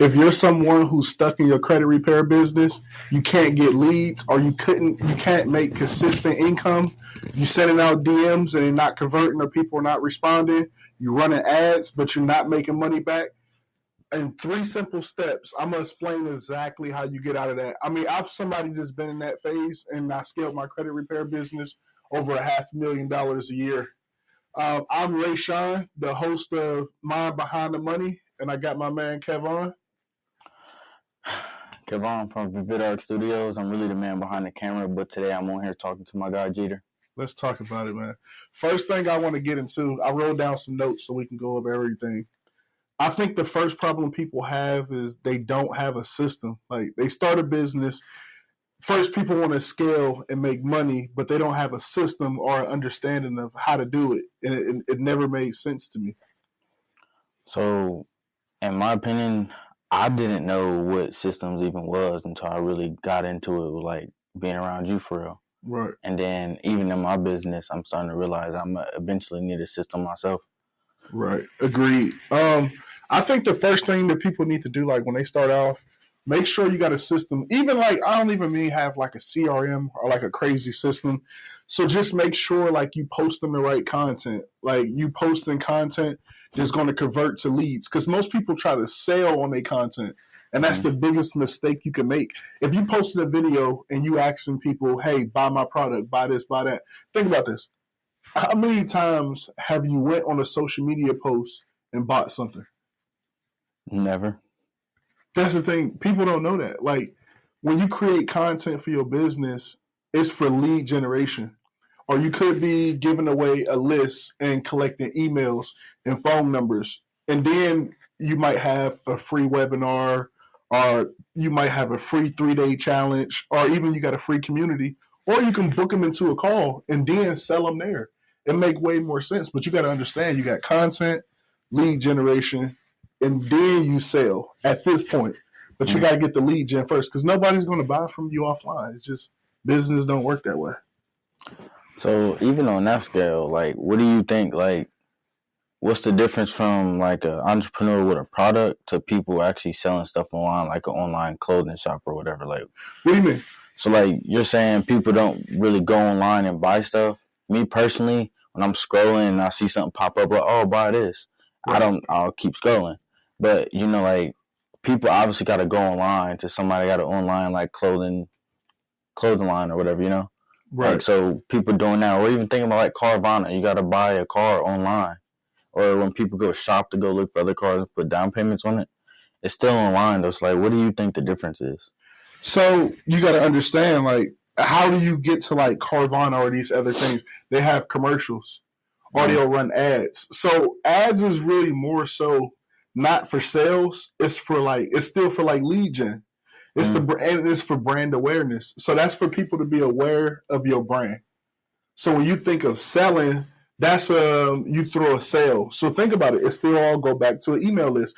if you're someone who's stuck in your credit repair business, you can't get leads, or you can't make consistent income. You sending out DMs and they're not converting, or people are not responding. You running ads, but you're not making money back. In 3 simple steps, I'm gonna explain exactly how you get out of that. I mean, I've somebody that's been in that phase, and I scaled my credit repair business over $500,000 a year. I'm Ray Sean, the host of Mind Behind the Money, and I got my man Kevon. Kevon from VidArc Studios. I'm really the man behind the camera, but today I'm on here talking to my guy Jeter. Let's talk about it, man. First thing I want to get into, I wrote down some notes so we can go over everything. I think the first problem people have is they don't have a system. Like, they start a business. First, people want to scale and make money, but they don't have a system or an understanding of how to do it. And it never made sense to me. So, in my opinion, I didn't know what systems even was until I really got into it with, like, being around you for real. Right. And then even in my business, I'm starting to realize I'm going to eventually need a system myself. Right. Agreed. I think the first thing that people need to do, like, when they start off, make sure you got a system. Even, like, I don't even mean have like a CRM or like a crazy system. So just make sure, like, you posting the right content. Like, you posting content that's going to convert to leads. Because most people try to sell on their content. And that's the biggest mistake you can make. If you posted a video and you asking people, hey, buy my product, buy this, buy that. Think about this. How many times have you went on a social media post and bought something? Never. That's the thing. People don't know that. Like, when you create content for your business, it's for lead generation. Or you could be giving away a list and collecting emails and phone numbers. And then you might have a free webinar, or you might have a free 3-day challenge, or even you got a free community. Or you can book them into a call and then sell them there. It make way more sense. But you got to understand, you got content, lead generation, and then you sell at this point. But you got to get the lead gen first, because nobody's going to buy from you offline. It's just business don't work that way. So even on that scale, like, what do you think, like, what's the difference from, like, an entrepreneur with a product to people actually selling stuff online, like an online clothing shop or whatever? Like, what do you mean? So, like, you're saying people don't really go online and buy stuff? Me personally, when I'm scrolling and I see something pop up, like, oh, buy this, right, I'll keep scrolling. But, you know, like, people obviously got to go online to somebody got an online, like, clothing line or whatever, you know? Right. Like, so people doing that, or even thinking about, like, Carvana, you got to buy a car online. Or when people go shop to go look for other cars and put down payments on it, it's still online, though. So, like, what do you think the difference is? So you got to understand, like, how do you get to, like, Carvana or these other things? They have commercials, or they'll run ads. So ads is really more so not for sales. It's for, like, it's still for, like, lead gen. It's and it's for brand awareness. So that's for people to be aware of your brand. So when you think of selling, that's you throw a sale. So think about it. It still all go back to an email list.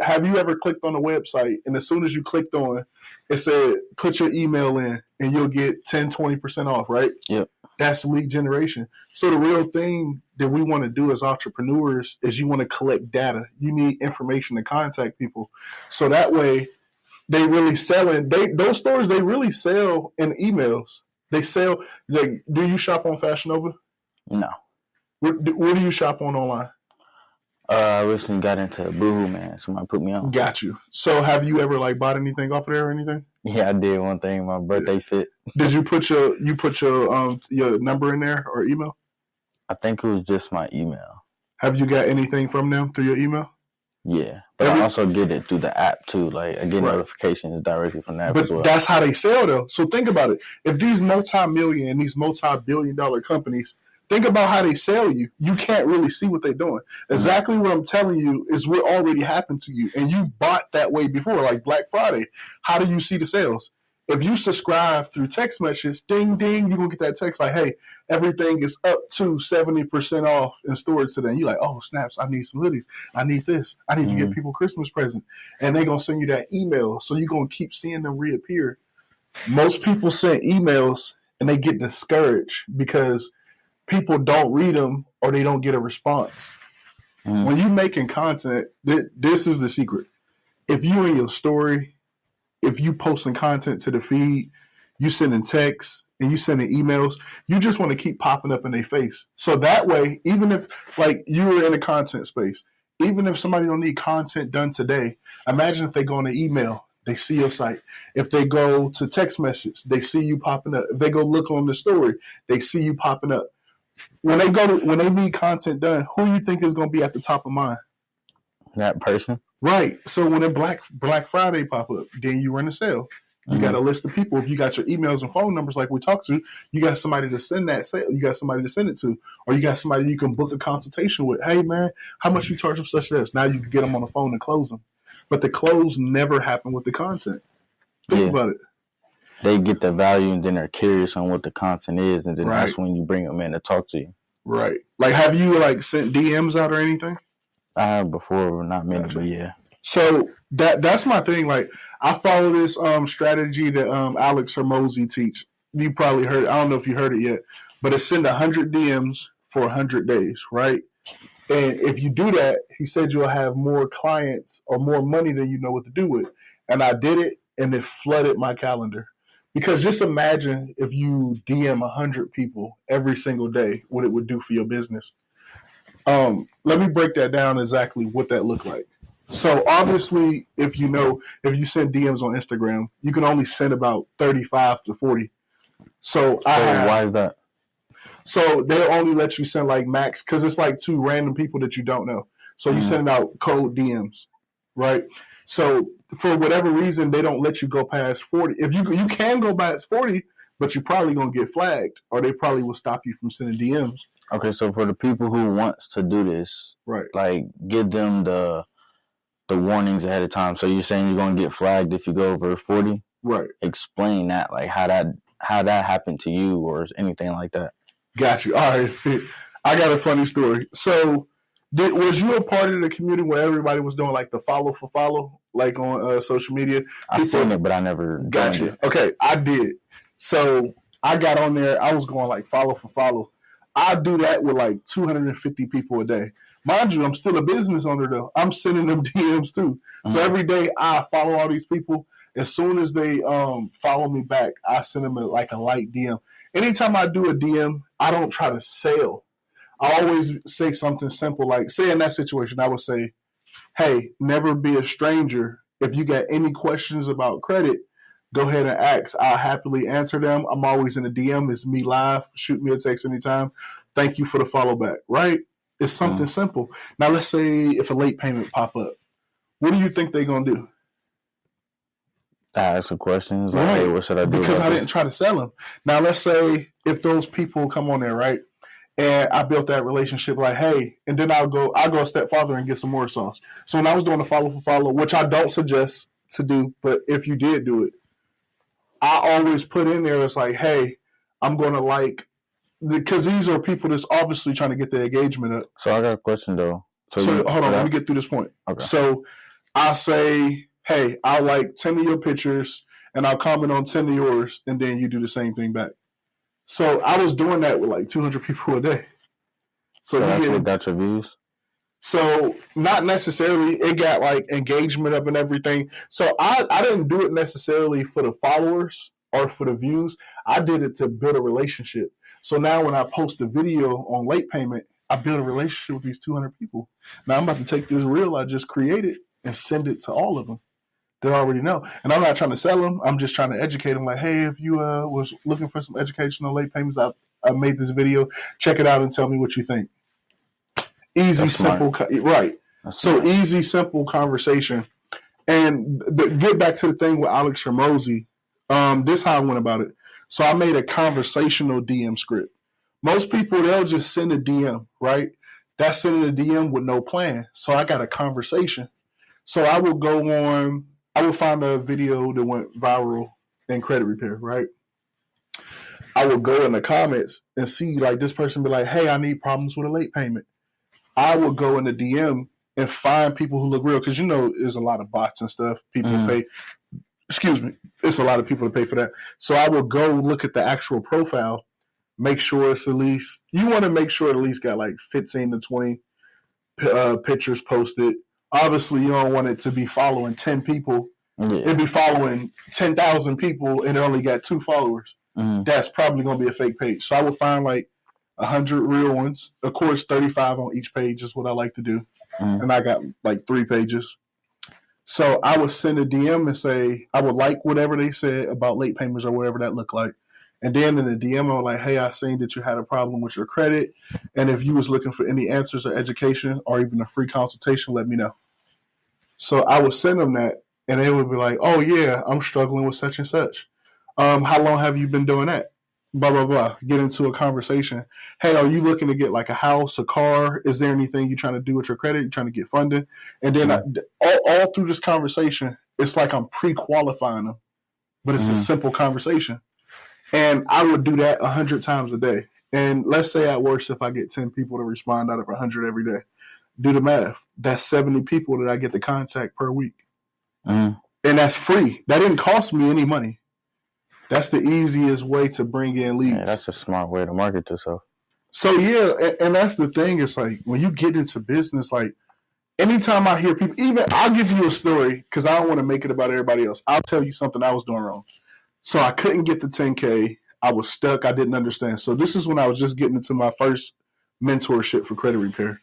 Have you ever clicked on a website, and as soon as you clicked on, it said put your email in and you'll get 10-20% off, right? Yep. That's lead generation. So the real thing that we want to do as entrepreneurs is you want to collect data. You need information to contact people. So that way they really selling. Those stores, they really sell in emails. They sell. Like, do you shop on Fashion Nova? No. What do you shop on online? I recently got into Boohoo, man. Somebody put me on. Got you. So have you ever, like, bought anything off of there or anything? Yeah, I did one thing. My birthday fit. Did you put your number in there or email? I think it was just my email. Have you got anything from them through your email? Yeah, but I also get it through the app too. Like, I get notifications directly from that as well. But that's how they sell, though. So think about it. If these multi-million and these multi-billion-dollar companies, think about how they sell you. You can't really see what they're doing. Exactly what I'm telling you is what already happened to you, and you've bought that way before, like Black Friday. How do you see the sales? If you subscribe through text messages, ding, ding, you're going to get that text like, hey, everything is up to 70% off in storage today. And you're like, oh, snaps, I need some hoodies. I need this. I need to get people Christmas present. And they're going to send you that email. So you're going to keep seeing them reappear. Most people send emails and they get discouraged because people don't read them or they don't get a response. When you're making content, this is the secret. if you in your story, if you posting content to the feed, you sending texts and you sending emails, you just want to keep popping up in their face. So that way, even if like you were in a content space, even if somebody don't need content done today, imagine if they go on an email, they see your site. If they go to text message, they see you popping up. If they go look on the story, they see you popping up. When they need content done, who you think is going to be at the top of mind? That person. Right. So when a Black Friday pop up, then you run a sale. You got a list of people. If you got your emails and phone numbers like we talked to, you got somebody to send that sale. You got somebody to send it to. Or you got somebody you can book a consultation with. Hey, man, how much you charge for such as this? Now you can get them on the phone and close them. But the close never happen with the content. Think about it. They get the value and then they're curious on what the content is. And then Right. that's when you bring them in to talk to you. Right. Like, have you, like, sent DMs out or anything? I have before, not many, Gotcha. but yeah. So that's my thing. Like, I follow this strategy that Alex Hormozi teach. You probably heard it. I don't know if you heard it yet, but it's send 100 DMs for 100 days, right? And if you do that, he said you'll have more clients or more money than you know what to do with. And I did it, and it flooded my calendar. Because just imagine if you DM 100 people every single day, what it would do for your business. Let me break that down exactly what that looked like. So obviously, if you send DMs on Instagram, you can only send about 35 to 40. So why is that? So they'll only let you send like max, because it's like 2 random people that you don't know. So you send out cold DMs, right? So for whatever reason, they don't let you go past 40. If you can go past 40, but you're probably gonna get flagged, or they probably will stop you from sending DMs. Okay, so for the people who wants to do this, right? Like, give them the warnings ahead of time. So you're saying you're gonna get flagged if you go over 40? Right. Explain that, like how that happened to you or anything like that. Got you. All right. I got a funny story. So, was you a part of the community where everybody was doing like the follow for follow, like on social media? I seen it, but I never got joined you. it. Okay, I did. So I got on there. I was going like follow for follow. I do that with like 250 people a day. Mind you, I'm still a business owner though. I'm sending them DMs too. So every day I follow all these people. As soon as they follow me back, I send them a light DM. Anytime I do a DM, I don't try to sell. I always say something simple, like, say in that situation, I would say, hey, never be a stranger. If you got any questions about credit, go ahead and ask. I'll happily answer them. I'm always in the DM. It's me live. Shoot me a text anytime. Thank you for the follow back, right? It's something simple. Now, let's say if a late payment pop up, what do you think they're going to do? Ask some questions. Like, hey, what should I do? Because I didn't try to sell them. Now, let's say if those people come on there, right? And I built that relationship like, hey, and then I'll go a step farther and get some more sauce. So when I was doing the follow for follow, which I don't suggest to do, but if you did do it, I always put in there, it's like, hey, I'm going to like, because these are people that's obviously trying to get their engagement up. So I got a question though. So hold on, let me get through this point. Okay. So I say, hey, I like 10 of your pictures and I'll comment on 10 of yours, and then you do the same thing back. So I was doing that with like 200 people a day. So that's what got your views? So not necessarily. It got like engagement up and everything. So I didn't do it necessarily for the followers or for the views. I did it to build a relationship. So now when I post a video on late payment, I build a relationship with these 200 people. Now I'm about to take this reel I just created and send it to all of them. They already know. And I'm not trying to sell them. I'm just trying to educate them. Like, hey, if you was looking for some educational late payments, I made this video. Check it out and tell me what you think. Easy, That's simple, right. That's so smart. Easy, simple conversation. And get back to the thing with Alex Hormozi. This is how I went about it. So I made a conversational DM script. Most people, they'll just send a DM, right? That's sending a DM with no plan. So I got a conversation. So I will find a video that went viral in credit repair, right? I would go in the comments and see like this person be like, hey, I need problems with a late payment. I would go in the DM and find people who look real, because there's a lot of bots and stuff. People pay. Excuse me. It's a lot of people to pay for that. So I will go look at the actual profile, make sure it's you want to make sure it at least got like 15 to 20 pictures posted, Obviously, you don't want it to be following 10 people. Yeah. It'd be following 10,000 people and it only got 2 followers. Mm-hmm. That's probably going to be a fake page. So I would find like 100 real ones. Of course, 35 on each page is what I like to do. Mm-hmm. And I got like 3 pages. So I would send a DM and say, I would like whatever they said about late payments or whatever that looked like. And then in the DM, I was like, hey, I seen that you had a problem with your credit. And if you was looking for any answers or education or even a free consultation, let me know. So I would send them that. And they would be like, oh, yeah, I'm struggling with such and such. How long have you been doing that? Blah, blah, blah. Get into a conversation. Hey, are you looking to get like a house, a car? Is there anything you're trying to do with your credit? You're trying to get funding? And then all through this conversation, it's like I'm pre-qualifying them. But it's a simple conversation. And I would do that 100 times a day. And let's say at worst, if I get 10 people to respond out of 100 every day, do the math. That's 70 people that I get to contact per week. And that's free. That didn't cost me any money. That's the easiest way to bring in leads. Yeah, that's a smart way to market yourself. So, yeah, and that's the thing. It's like when you get into business, like anytime I hear people, even I'll give you a story because I don't want to make it about everybody else. I'll tell you something I was doing wrong. So I couldn't get the 10K. I was stuck. I didn't understand. So this is when I was just getting into my first mentorship for credit repair.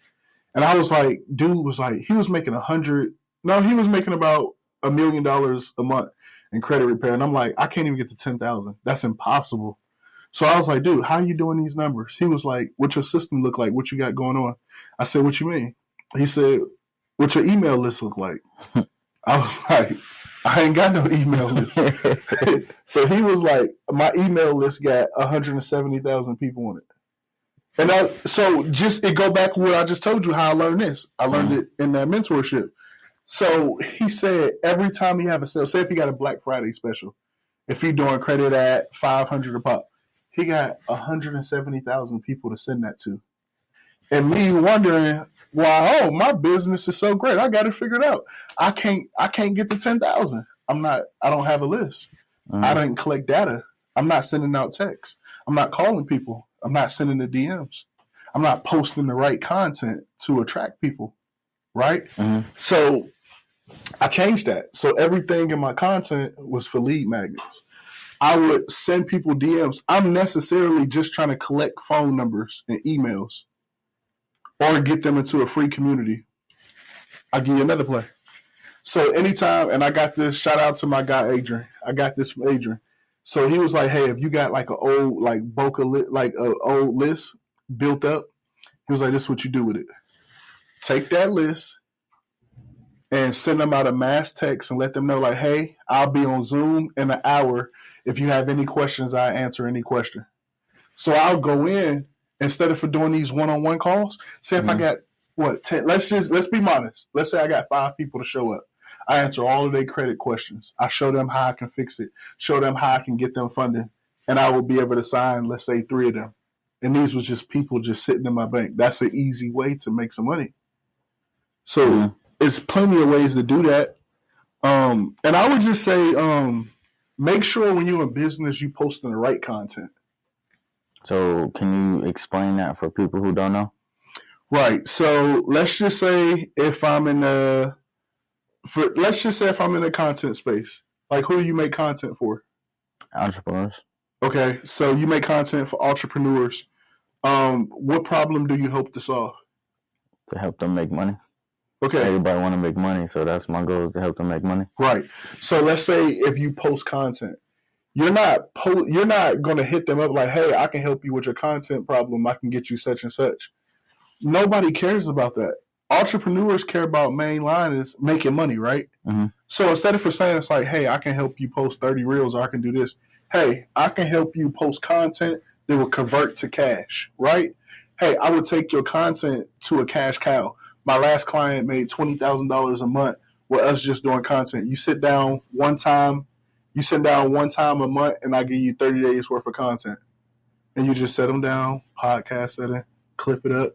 And I was like, dude was like, he was making he was making about $1 million a month in credit repair. And I'm like, I can't even get to 10,000. That's impossible. So I was like, dude, how are you doing these numbers? He was like, what's your system look like? What you got going on? I said, what you mean? He said, what's your email list look like? I was like, I ain't got no email list. So he was like, my email list got 170,000 people on it. And so just it go back to what I just told you, how I learned this. I learned it in that mentorship. So he said every time you have a sale, say if you got a Black Friday special, if you're doing credit at $500 a pop, he got 170,000 people to send that to. And me wondering, why, oh, my business is so great. I got it figured out. I can't get to 10,000. I don't have a list. I didn't collect data. I'm not sending out texts. I'm not calling people. I'm not sending the DMs. I'm not posting the right content to attract people. Right? So I changed that. So everything in my content was for lead magnets. I would send people DMs. I'm necessarily just trying to collect phone numbers and emails or get them into a free community. I'll give you another play. So anytime, and I got this, shout out to my guy, Adrian. I got this from Adrian. So he was like, hey, if you got like an old, like Boca, like an old list built up, he was like, this is what you do with it. Take that list and send them out a mass text and let them know, like, hey, I'll be on Zoom in an hour. If you have any questions, I answer any question. So I'll go in, instead of for doing these one-on-one calls, say if I got, 10, let's be honest. Let's say I got 5 people to show up. I answer all of their credit questions. I show them how I can fix it, show them how I can get them funding, and I will be able to sign, let's say, 3 of them. And these was just people just sitting in my bank. That's an easy way to make some money. So there's plenty of ways to do that. And I would just say, make sure when you're in business, you posting the right content. So can you explain that for people who don't know? Right. So let's just say if I'm in the content space, like who do you make content for? Entrepreneurs. Okay. So you make content for entrepreneurs. What problem do you hope to solve? To help them make money. Okay. Everybody want to make money, so that's my goal, is to help them make money. Right. So let's say if you post content, you're not going to hit them up like, hey, I can help you with your content problem. I can get you such and such. Nobody cares about that. Entrepreneurs care about main line is making money, right? So instead of saying it's like, hey, I can help you post 30 reels or I can do this. Hey, I can help you post content that will convert to cash, right? Hey, I would take your content to a cash cow. My last client made $20,000 a month with us just doing content. You sit down one time a month, and I give you 30 days worth of content. And you just set them down, podcast setting, clip it up,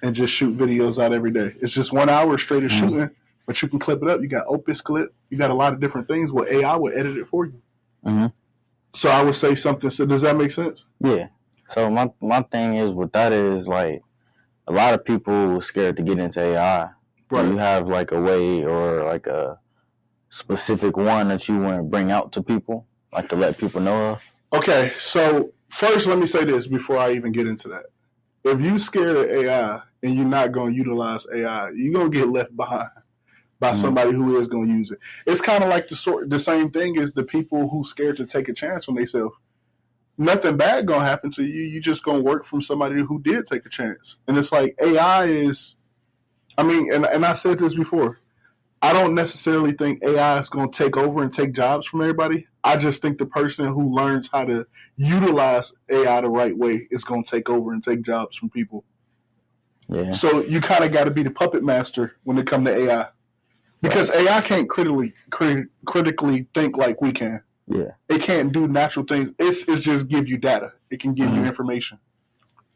and just shoot videos out every day. It's just 1 hour straight of shooting, but you can clip it up. You got Opus Clip. You got a lot of different things where AI will edit it for you. So I would say something. So does that make sense? Yeah. So my thing is with that is like, a lot of people were scared to get into AI Right. Do you have like a way or like a specific one that you want to bring out to people, like to let people know of? Okay, so first let me say this before I even get into that. If you scared of AI and you're not going to utilize AI, you're going to get left behind by somebody who is going to use it. It's kind of like the same thing as the people who scared to take a chance on themselves. Nothing bad going to happen to you. You just going to work from somebody who did take a chance. And it's like AI is, I mean, and I said this before, I don't necessarily think AI is going to take over and take jobs from everybody. I just think the person who learns how to utilize AI the right way is going to take over and take jobs from people. Yeah. So you kind of got to be the puppet master when it comes to AI. Because AI can't critically think like we can. Yeah. It can't do natural things. It's just give you data. It can give you information.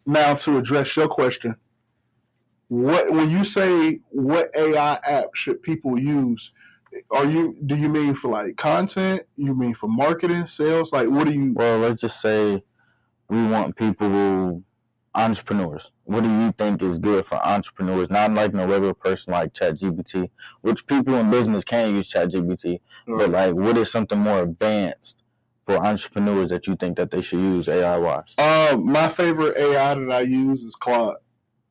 Now, to address your question, when you say what AI app should people use, do you mean for like content? You mean for marketing, sales? Like, what do you? Well, let's just say we want people entrepreneurs. What do you think is good for entrepreneurs? Not like no regular person like ChatGPT, which people in business can use ChatGPT, but like, what is something more advanced for entrepreneurs that you think that they should use AI wise? My favorite AI that I use is Claude.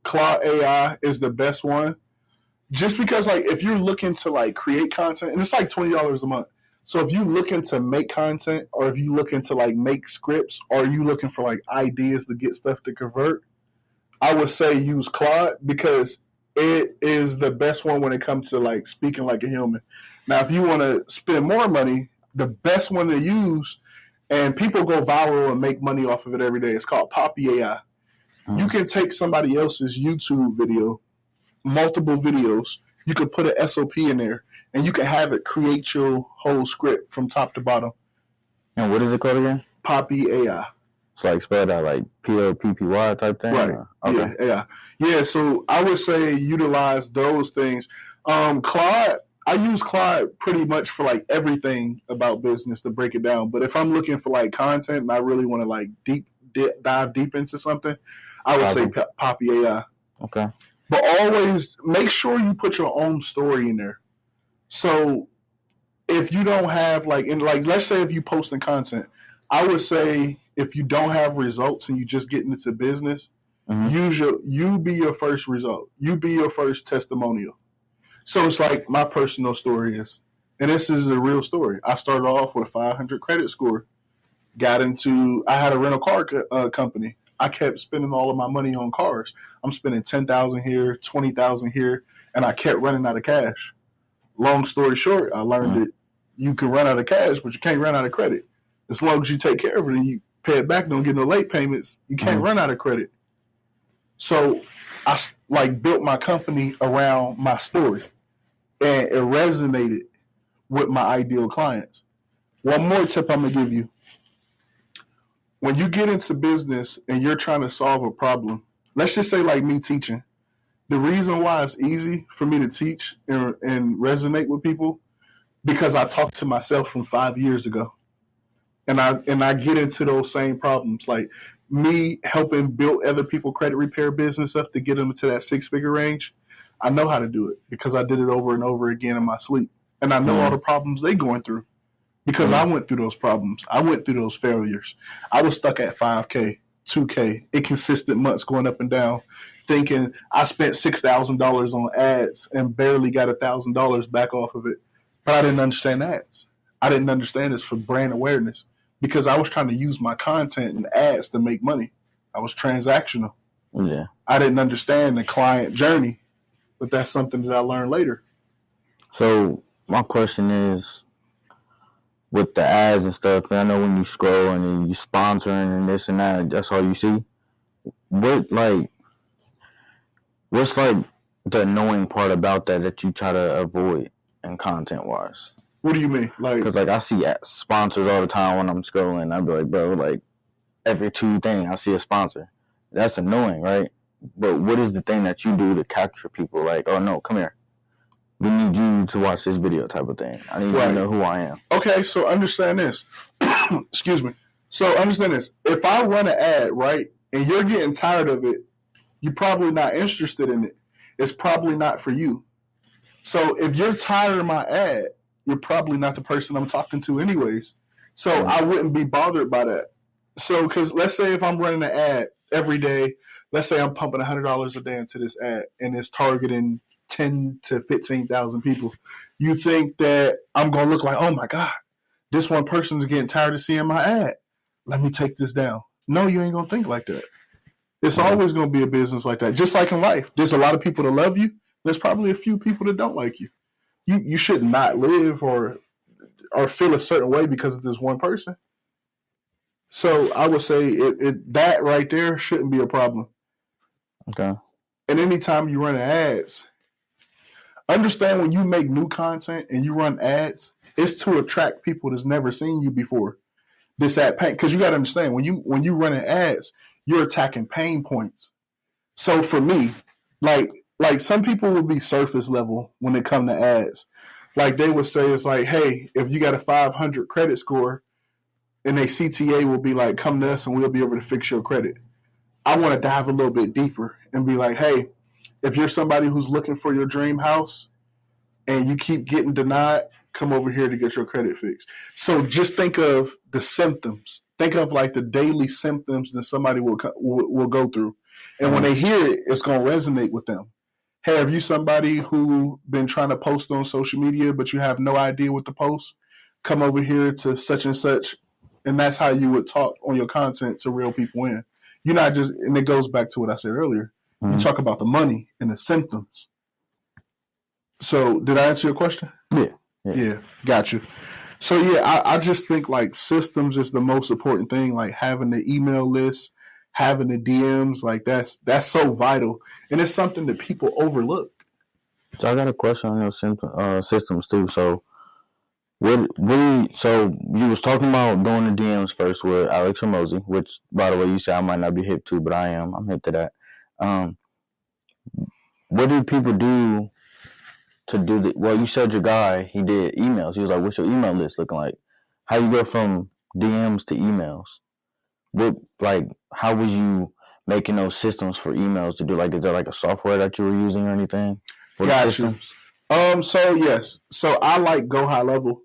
Claude AI is the best one, just because like if you're looking to like create content, and it's like $20 a month. So if you looking to make content, or if you looking to like make scripts, or you looking for like ideas to get stuff to convert, I would say use Claude because it is the best one when it comes to like speaking like a human. Now, if you want to spend more money, the best one to use, and people go viral and make money off of it every day, it's called Poppy AI. You can take somebody else's YouTube video, multiple videos, you can put an SOP in there, and you can have it create your whole script from top to bottom. And what is it called again? Poppy AI. It's like spelled out like POPPY type thing? Right. Or? Okay. Yeah, so I would say utilize those things. Claude, I use Claude pretty much for like everything about business to break it down. But if I'm looking for like content and I really want to like dive deep into something, I would say Poppy AI. Okay. But always make sure you put your own story in there. So if you don't have like let's say if you posting content, I would say if you don't have results and you just getting into business, you be your first result. You be your first testimonial. So it's like my personal story is, and this is a real story. I started off with a 500 credit score. I had a rental car company. I kept spending all of my money on cars. I'm spending $10,000 here, $20,000 here, and I kept running out of cash. Long story short, I learned that you can run out of cash, but you can't run out of credit. As long as you take care of it and you pay it back, don't get no late payments, you can't run out of credit. So I like built my company around my story, and it resonated with my ideal clients. One more tip I'm gonna give you. When you get into business and you're trying to solve a problem, let's just say like me teaching, the reason why it's easy for me to teach and resonate with people, because I talked to myself from 5 years ago. And I get into those same problems, like me helping build other people credit repair business up to get them to that 6-figure range. I know how to do it because I did it over and over again in my sleep. And I know all the problems they going through because I went through those problems. I went through those failures. I was stuck at 5K, 2K, inconsistent months going up and down, thinking I spent $6,000 on ads and barely got $1,000 back off of it. But I didn't understand ads. I didn't understand this for brand awareness because I was trying to use my content and ads to make money. I was transactional. Yeah. I didn't understand the client journey, but that's something that I learned later. So my question is, with the ads and stuff, I know when you scroll and you sponsoring and this and that, that's all you see. What's like the annoying part about that you try to avoid in content wise? What do you mean? Because like I see sponsors all the time when I'm scrolling. I'd be like, bro, like every 2 things I see a sponsor. That's annoying, right? But what is the thing that you do to capture people? Like, oh no, come here. We need you to watch this video type of thing. I need you to know who I am. Okay, so understand this. Excuse me. So understand this. If I run an ad, right, and you're getting tired of it, you're probably not interested in it. It's probably not for you. So if you're tired of my ad, you're probably not the person I'm talking to anyways. So I wouldn't be bothered by that. So, because let's say if I'm running an ad every day, let's say I'm pumping $100 a day into this ad and it's targeting 10 to 15,000 people, you think that I'm going to look like, oh my God, this one person is getting tired of seeing my ad. Let me take this down. No, you ain't going to think like that. It's always going to be a business like that. Just like in life, there's a lot of people that love you. There's probably a few people that don't like you. You should not live or feel a certain way because of this one person. So I would say that right there shouldn't be a problem. Okay. And anytime you run ads, understand when you make new content and you run ads, it's to attract people that's never seen you before. This ad pain, because you got to understand when you running ads, you're attacking pain points. So for me, like some people will be surface level when it come to ads. Like they would say, it's like, hey, if you got a 500 credit score, and a CTA will be like, come to us and we'll be able to fix your credit. I want to dive a little bit deeper and be like, hey, if you're somebody who's looking for your dream house and you keep getting denied, come over here to get your credit fixed. So just think of the symptoms. Think of like the daily symptoms that somebody will go through. And when they hear it, it's going to resonate with them. Hey, are you somebody who been trying to post on social media, but you have no idea what to post? Come over here to such and such. And that's how you would talk on your content to real people in. You're not just, and it goes back to what I said earlier. You talk about the money and the symptoms. So did I answer your question? Yeah, got you. So yeah, I just think like systems is the most important thing. Like having the email list, having the DMs, like that's so vital, and it's something that people overlook. So I got a question on your systems too. So so you was talking about doing the DMs first with Alex Hormozi, which by the way you said I might not be hip to, but I am. I'm hip to that. What do people do to do the? Well, you said your guy he did emails. He was like, "What's your email list looking like? How you go from DMs to emails? How was you making those systems for emails to do? Like, is there like a software that you were using or anything? Got you. So yes, so I like Go High Level.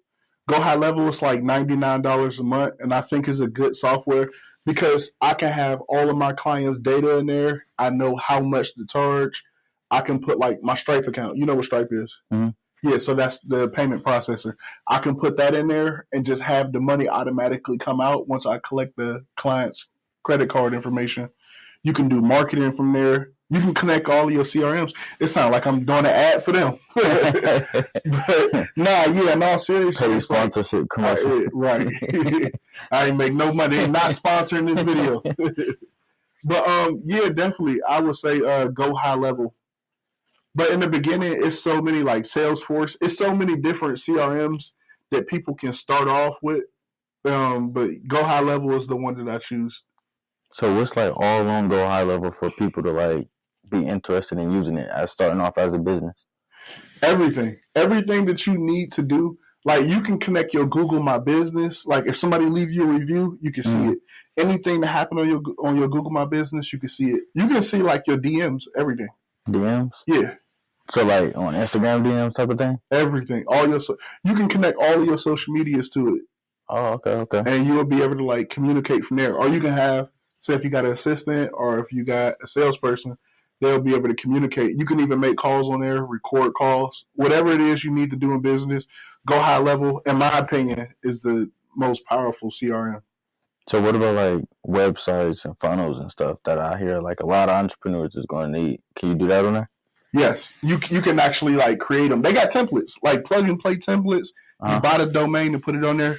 Go High Level is like $99 a month, and I think is a good software because I can have all of my clients' data in there. I know how much to charge. I can put like my Stripe account. You know what Stripe is? Mm-hmm. Yeah, so that's the payment processor. I can put that in there and just have the money automatically come out once I collect the client's credit card information. You can do marketing from there. You can connect all of your CRMs. It sounds like I'm doing an ad for them. But in all seriousness, sponsorship commercial. Right. I ain't make no money. Not sponsoring this video. But definitely, I would say Go High Level. But in the beginning, it's so many like Salesforce. It's so many different CRMs that people can start off with. But Go High Level is the one that I choose. So what's like all on Go High Level for people to like be interested in using it as starting off as a business? Everything that you need to do. Like you can connect your Google My Business. Like if somebody leave you a review, you can see it. Anything that happened on your Google My Business, you can see it. You can see like your DMs, everything. DMs? Yeah. So like on Instagram DMs type of thing? Everything. You can connect all of your social medias to it. Oh, okay. And you'll be able to like communicate from there. Or you can have, say if you got an assistant or if you got a salesperson, they'll be able to communicate. You can even make calls on there, record calls, whatever it is you need to do in business. Go High Level, in my opinion, is the most powerful CRM. So what about like websites and funnels and stuff that I hear like a lot of entrepreneurs is going to need? Can you do that on there? Yes, you can actually like create them. They got templates, like plug and play templates. You buy the domain and put it on there.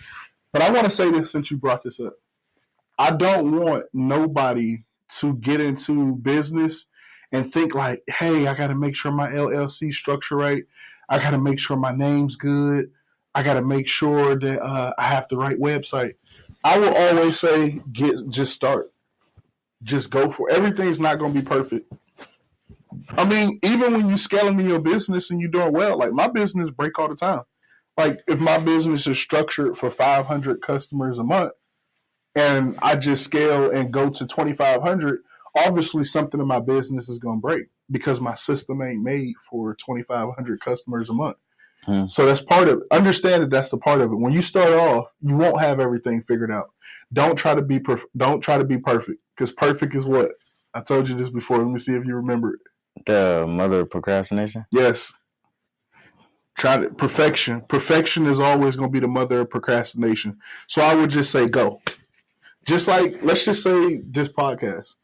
But I want to say this since you brought this up. I don't want nobody to get into business and think like, hey, I got to make sure my LLC structure right. I got to make sure my name's good. I got to make sure that I have the right website. I will always say, just start. Just go for it. Everything's not going to be perfect. I mean, even when you're scaling in your business and you're doing well, like my business break all the time. Like if my business is structured for 500 customers a month and I just scale and go to 2,500, obviously something in my business is going to break. because my system ain't made for 2,500 customers a month. Hmm. So that's part of it. Understand that that's the part of it. When you start off, you won't have everything figured out. Don't try to be perfect because perfect is what? I told you this before. Let me see if you remember it. The mother of procrastination. Yes. Perfection. Perfection is always going to be the mother of procrastination. So I would just say go. Just like, let's just say this podcast.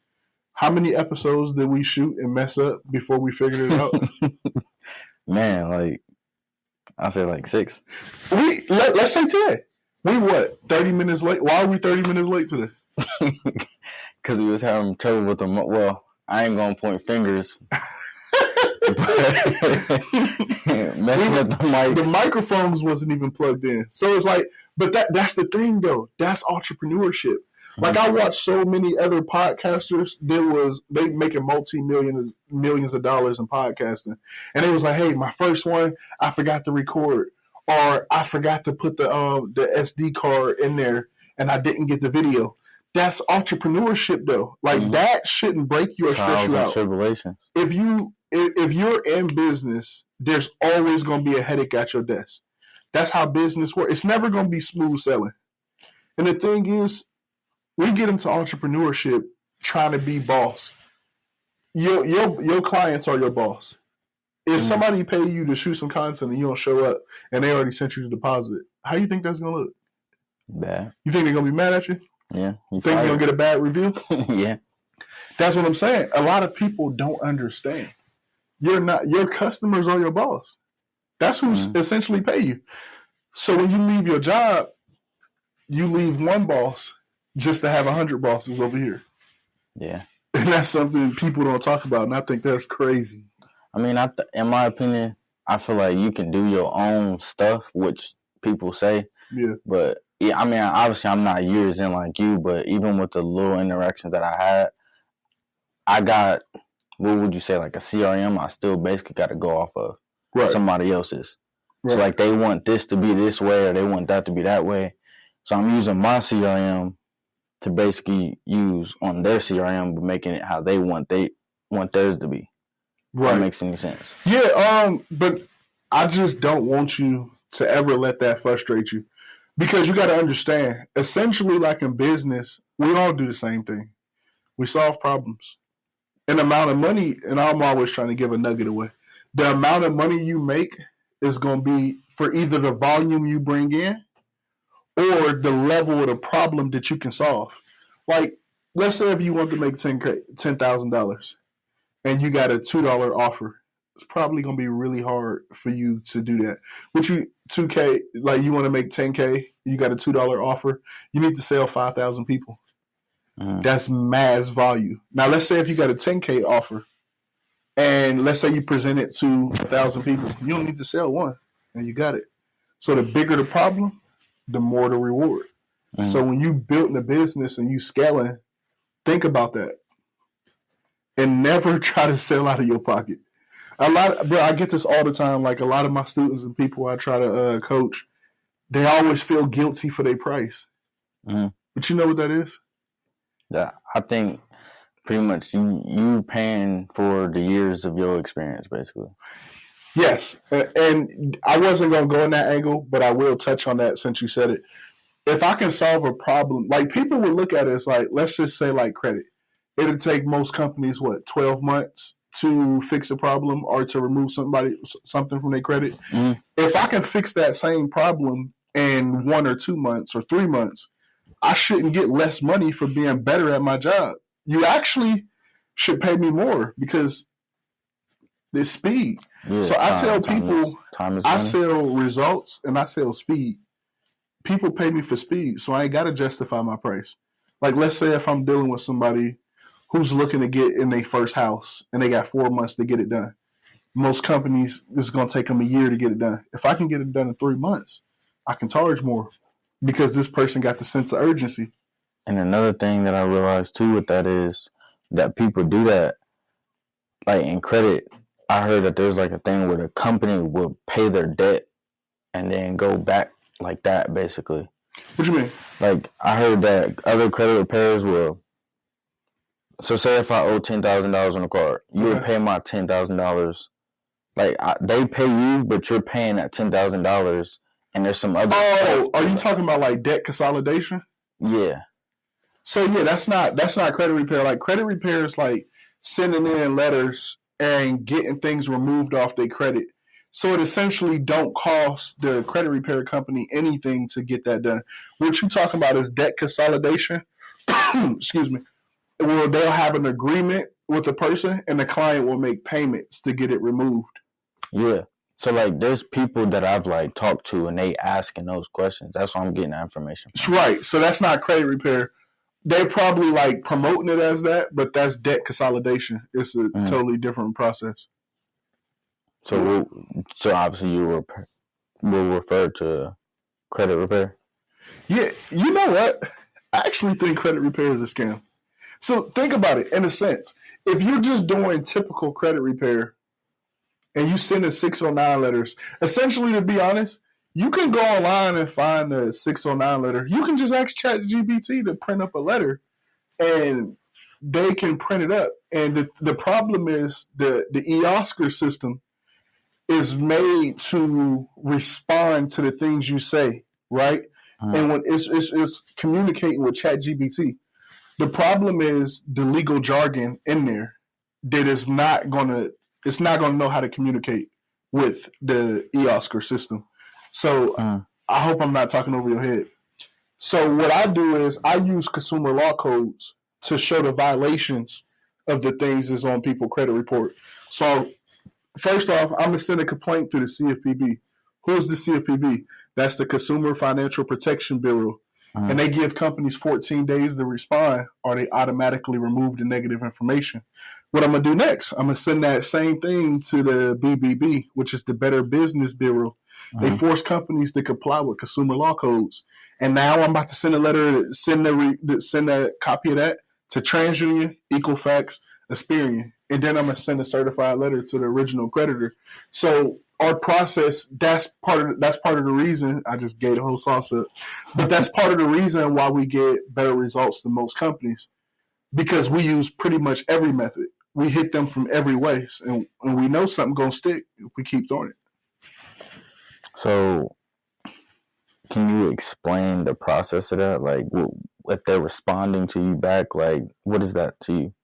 How many episodes did we shoot and mess up before we figured it out? Man, like I said, like 6. Let's say 10. We what? 30 minutes late? Why are we 30 minutes late today? Because we was having trouble with the. Well, I ain't gonna point fingers. Messing up the mics. The microphones wasn't even plugged in. So it's like, but that's the thing though. That's entrepreneurship. Like I watched so many other podcasters. They making millions of dollars in podcasting, and it was like, hey, my first one, I forgot to record, or I forgot to put the SD card in there, and I didn't get the video. That's entrepreneurship though. Like that shouldn't break you or stress you out. Tribulations. If you're in business, there's always going to be a headache at your desk. That's how business works. It's never going to be smooth selling. And the thing is, we get into entrepreneurship trying to be boss. Your clients are your boss. If somebody pay you to shoot some content and you don't show up and they already sent you the deposit, how you think that's going to look? Bad. You think they're going to be mad at you? Yeah. You think you're going to get a bad review? Yeah. That's what I'm saying. A lot of people don't understand. Your customers are your boss. That's who essentially pay you. So when you leave your job, you leave one boss just to have 100 bosses over here. Yeah. And that's something people don't talk about, and I think that's crazy. I mean, in my opinion, I feel like you can do your own stuff, which people say. Yeah. But yeah, I mean, obviously, I'm not years in like you, but even with the little interactions that I had, I got, what would you say, like a CRM? I still basically got to go off of somebody else's. Right. So like they want this to be this way, or they want that to be that way. So I'm using my CRM to basically use on their CRM, but making it how they want theirs to be. Right. That makes any sense. Yeah, but I just don't want you to ever let that frustrate you. Because you got to understand, essentially like in business, we all do the same thing. We solve problems. An amount of money, and I'm always trying to give a nugget away, the amount of money you make is going to be for either the volume you bring in or the level of the problem that you can solve. Like, let's say if you want to make $10,000 and you got a $2 offer, it's probably going to be really hard for you to do that. Which you $2K, like you want to make $10K, you got a $2 offer, you need to sell 5,000 people. That's mass value. Now, let's say if you got a $10K offer, and let's say you present it to 1,000 people, you don't need to sell one, and you got it. So the bigger the problem, the more the reward. So when you building a business and you scaling, think about that, and never try to sell out of your pocket. Bro, I get this all the time. Like a lot of my students and people I try to coach, they always feel guilty for their price. But you know what that is? Yeah, I think pretty much you paying for the years of your experience, basically. Yes, and I wasn't going to go in that angle, but I will touch on that since you said it. If I can solve a problem, like people would look at it as like, let's just say like credit. It'd take most companies, 12 months to fix a problem or to remove something from their credit. If I can fix that same problem in 1 or 2 months or 3 months, I shouldn't get less money for being better at my job. You actually should pay me more because it's speed. Yeah, so I tell people, I sell results and I sell speed. People pay me for speed, so I ain't got to justify my price. Like, let's say if I'm dealing with somebody who's looking to get in their first house and they got 4 months to get it done. Most companies, it's going to take them a year to get it done. If I can get it done in 3 months, I can charge more because this person got the sense of urgency. And another thing that I realized too with that is that people do that, like in credit. I heard that there's like a thing where the company will pay their debt and then go back like that, basically. What you mean? Like I heard that other credit repairers will So say if I owe $10,000 on the card, you would Okay. pay my $10,000. Like they pay you, but you're paying that $10,000, and there's some other. Oh, are you talking about like debt consolidation? Yeah. So yeah, that's not credit repair. Like credit repair is like sending in letters and getting things removed off their credit. So it essentially don't cost the credit repair company anything to get that done. What you talking about is debt consolidation. Excuse me. Where they'll have an agreement with the person and the client will make payments to get it removed. Yeah. So like, there's people that I've like talked to, and they asking those questions. That's why I'm getting that information. That's right. So that's not credit repair. They're probably like promoting it as that, but that's debt consolidation. It's a totally different process. So obviously you will refer to credit repair. Yeah, you know what? I actually think credit repair is a scam. So think about it in a sense. If you're just doing typical credit repair and you send in 609 letters, essentially, to be honest, you can go online and find a 609 letter. You can just ask ChatGPT to print up a letter and they can print it up. And the problem is the eOscar system is made to respond to the things you say, right? And when it's communicating with ChatGPT, the problem is the legal jargon in there that is not gonna know how to communicate with the eOscar system. So I hope I'm not talking over your head. So what I do is I use consumer law codes to show the violations of the things that's on people's credit report. So first off, I'm gonna send a complaint to the CFPB. Who's the CFPB? That's the Consumer Financial Protection Bureau. And they give companies 14 days to respond, or they automatically remove the negative information. What I'm going to do next, I'm going to send that same thing to the BBB, which is the Better Business Bureau. They force companies to comply with consumer law codes. And now I'm about to send a letter, send a copy of that to TransUnion, Equifax, Experian. And then I'm going to send a certified letter to the original creditor. So our process, that's part of the reason. I just gave the whole sauce up, but that's part of the reason why we get better results than most companies, because we use pretty much every method. We hit them from every way, and we know something gonna stick if we keep doing it. So can you explain the process of that? Like, if they're responding to you back, like, what is that to you?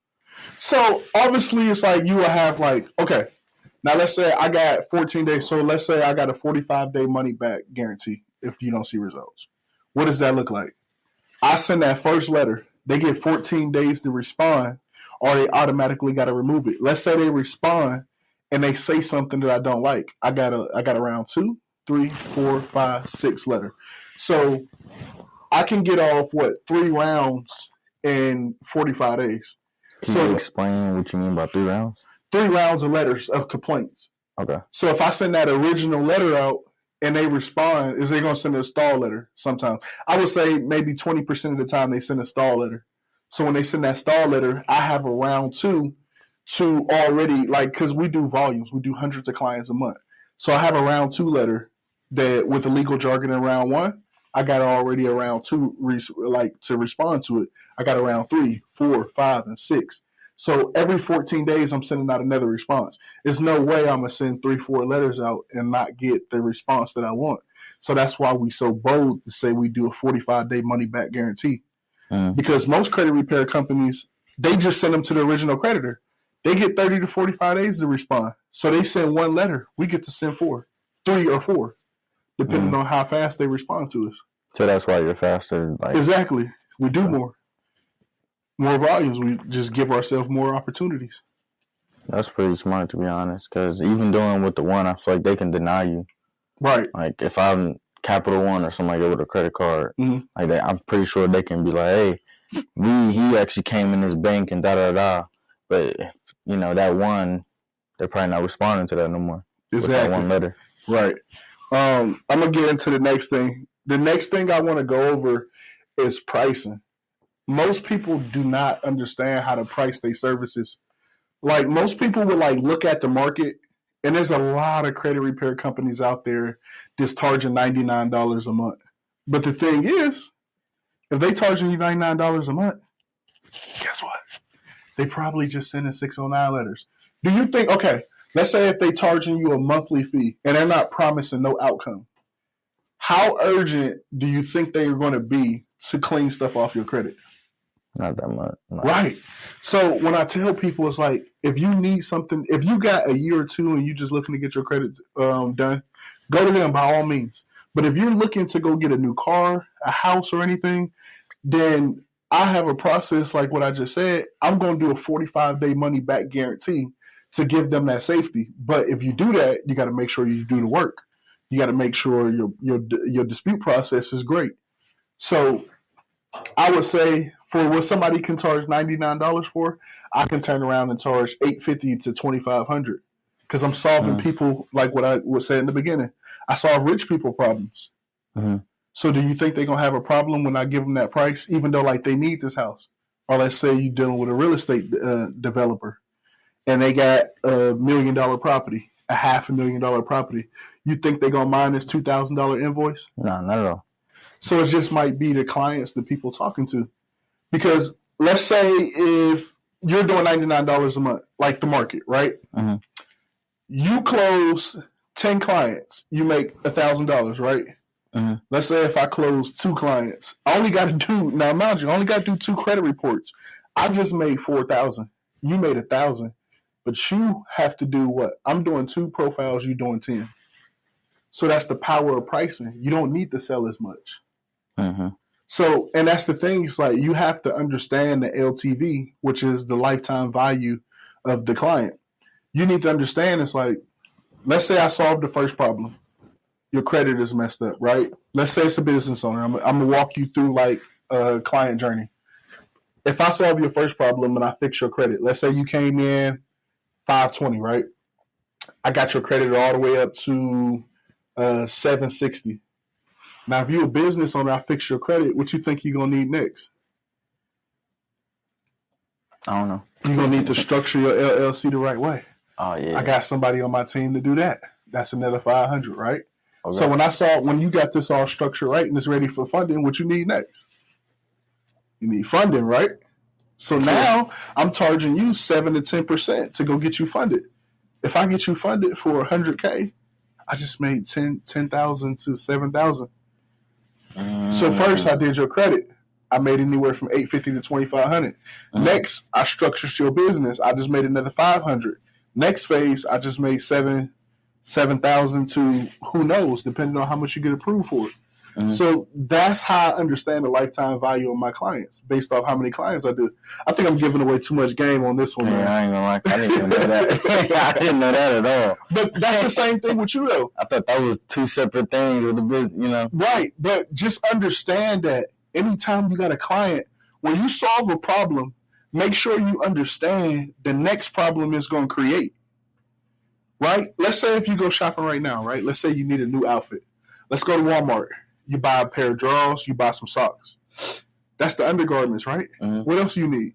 So obviously it's like you will have like, okay, now let's say I got 14 days. So let's say I got a 45-day money back guarantee if you don't see results. What does that look like? I send that first letter. They get 14 days to respond, or they automatically got to remove it. Let's say they respond and they say something that I don't like. I got a round 2, 3, 4, 5, 6 letter. So I can get off 3 rounds in 45 days. Can you explain what you mean by 3 rounds? 3 rounds of letters of complaints. Okay. So if I send that original letter out and they respond, is they going to send a stall letter sometimes? I would say maybe 20% of the time they send a stall letter. So when they send that stall letter, I have a round 2 to already, like, because we do volumes. We do hundreds of clients a month. So I have a round 2 letter that with the legal jargon in round 1, I got already a round 2 to respond to it. I got a round 3, 4, 5, and 6. So every 14 days, I'm sending out another response. There's no way I'm going to send 3, 4 letters out and not get the response that I want. So that's why we so bold to say we do a 45-day money-back guarantee. Because most credit repair companies, they just send them to the original creditor. They get 30 to 45 days to respond. So they send 1 letter. We get to send 4, 3 or 4, depending on how fast they respond to us. So that's why you're faster. Like, exactly. We do more volumes. We just give ourselves more opportunities. That's pretty smart, to be honest, because even doing with the 1, I feel like they can deny you. Right. Like, if I'm Capital One or something like that with a credit card, like that, I'm pretty sure they can be like, hey, he actually came in this bank and da-da-da. But, that 1, they're probably not responding to that no more. Exactly. With that 1 letter. Right. I'm going to get into the next thing. The next thing I want to go over is pricing. Most people do not understand how to price their services. Like, most people would look at the market, and there's a lot of credit repair companies out there just charging $99 a month. But the thing is, if they charging you $99 a month, guess what? They probably just sending 609 letters. Do you think, okay, let's say if they charging you a monthly fee and they're not promising no outcome, how urgent do you think they're going to be to clean stuff off your credit? Not that much. No. Right. So when I tell people, it's like, if you need something, if you got a year or two and you're just looking to get your credit done, go to them by all means. But if you're looking to go get a new car, a house, or anything, then I have a process like what I just said. I'm going to do a 45-day money back guarantee to give them that safety. But if you do that, you got to make sure you do the work. You got to make sure your dispute process is great. So I would say for what somebody can charge $99 for, I can turn around and charge $850 to $2,500 because I'm solving people like what I was saying in the beginning. I solve rich people problems. Mm-hmm. So do you think they're gonna have a problem when I give them that price, even though like they need this house? Or let's say you're dealing with a real estate developer and they got $1 million property, a $500,000 property. You think they're gonna mind this $2,000 invoice? No, not at all. So it just might be the clients, the people talking to. Because let's say if you're doing $99 a month, like the market, right? Mm-hmm. You close 10 clients, you make $1,000, right? Mm-hmm. Let's say if I close 2 clients, I only got to do, now mind you, I only got to do 2 credit reports. I just made $4,000. You made $1,000. But you have to do what? I'm doing 2 profiles, you doing 10. So that's the power of pricing. You don't need to sell as much. Mm-hmm. So, and that's the thing. It's like you have to understand the LTV, which is the lifetime value of the client. You need to understand it's like, let's say I solved the first problem. Your credit is messed up, right? Let's say it's a business owner. I'm going to walk you through like a client journey. If I solve your first problem and I fix your credit, let's say you came in 520, right? I got your credit all the way up to 760. Now, if you're a business owner, I fix your credit. What you think you're going to need next? I don't know. You're going to need to structure your LLC the right way. Oh, yeah. I got somebody on my team to do that. That's another 500, right? Okay. So when you got this all structured right and it's ready for funding, what you need next? You need funding, right? So now I'm charging you 7 to 10% to go get you funded. If I get you funded for $100K, I just made 10,000 to 7,000. So first I did your credit. I made anywhere from $850 to $2,500. Next, I structured your business. I just made another $500. Next phase, I just made 7,000 to who knows, depending on how much you get approved for it. So that's how I understand the lifetime value of my clients, based off how many clients I do. I think I'm giving away too much game on this one. Yeah, man. I ain't gonna lie. I didn't even know that. I didn't know that at all. But that's the same thing with you, though. I thought that was 2 separate things with the business, you know. Right, but just understand that anytime you got a client, when you solve a problem, make sure you understand the next problem is going to create. Right? Let's say if you go shopping right now, right? Let's say you need a new outfit. Let's go to Walmart. You buy a pair of drawers, you buy some socks. That's the undergarments, right? What else do you need?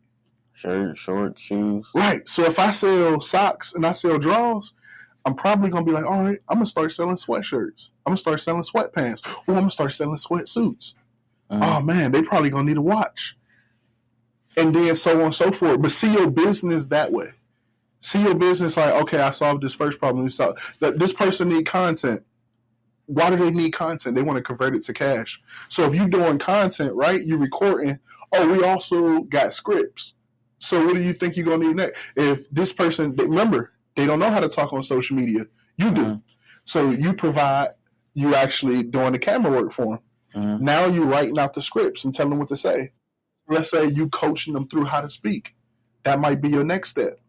Shirt, shorts, shoes. Right. So if I sell socks and I sell drawers, I'm probably going to be like, all right, I'm going to start selling sweatshirts. I'm going to start selling sweatpants. Or I'm going to start selling sweatsuits. Oh, man, they probably going to need a watch. And then so on and so forth. But see your business that way. See your business like, okay, I solved this first problem. This person need content. Why do they need content? They want to convert it to cash. So if you're doing content, right, you're recording. Oh, we also got scripts. So what do you think you're going to need next? If this person, remember, they don't know how to talk on social media. You do. So you actually doing the camera work for them. Now you're writing out the scripts and telling them what to say. Let's say you coaching them through how to speak. That might be your next step.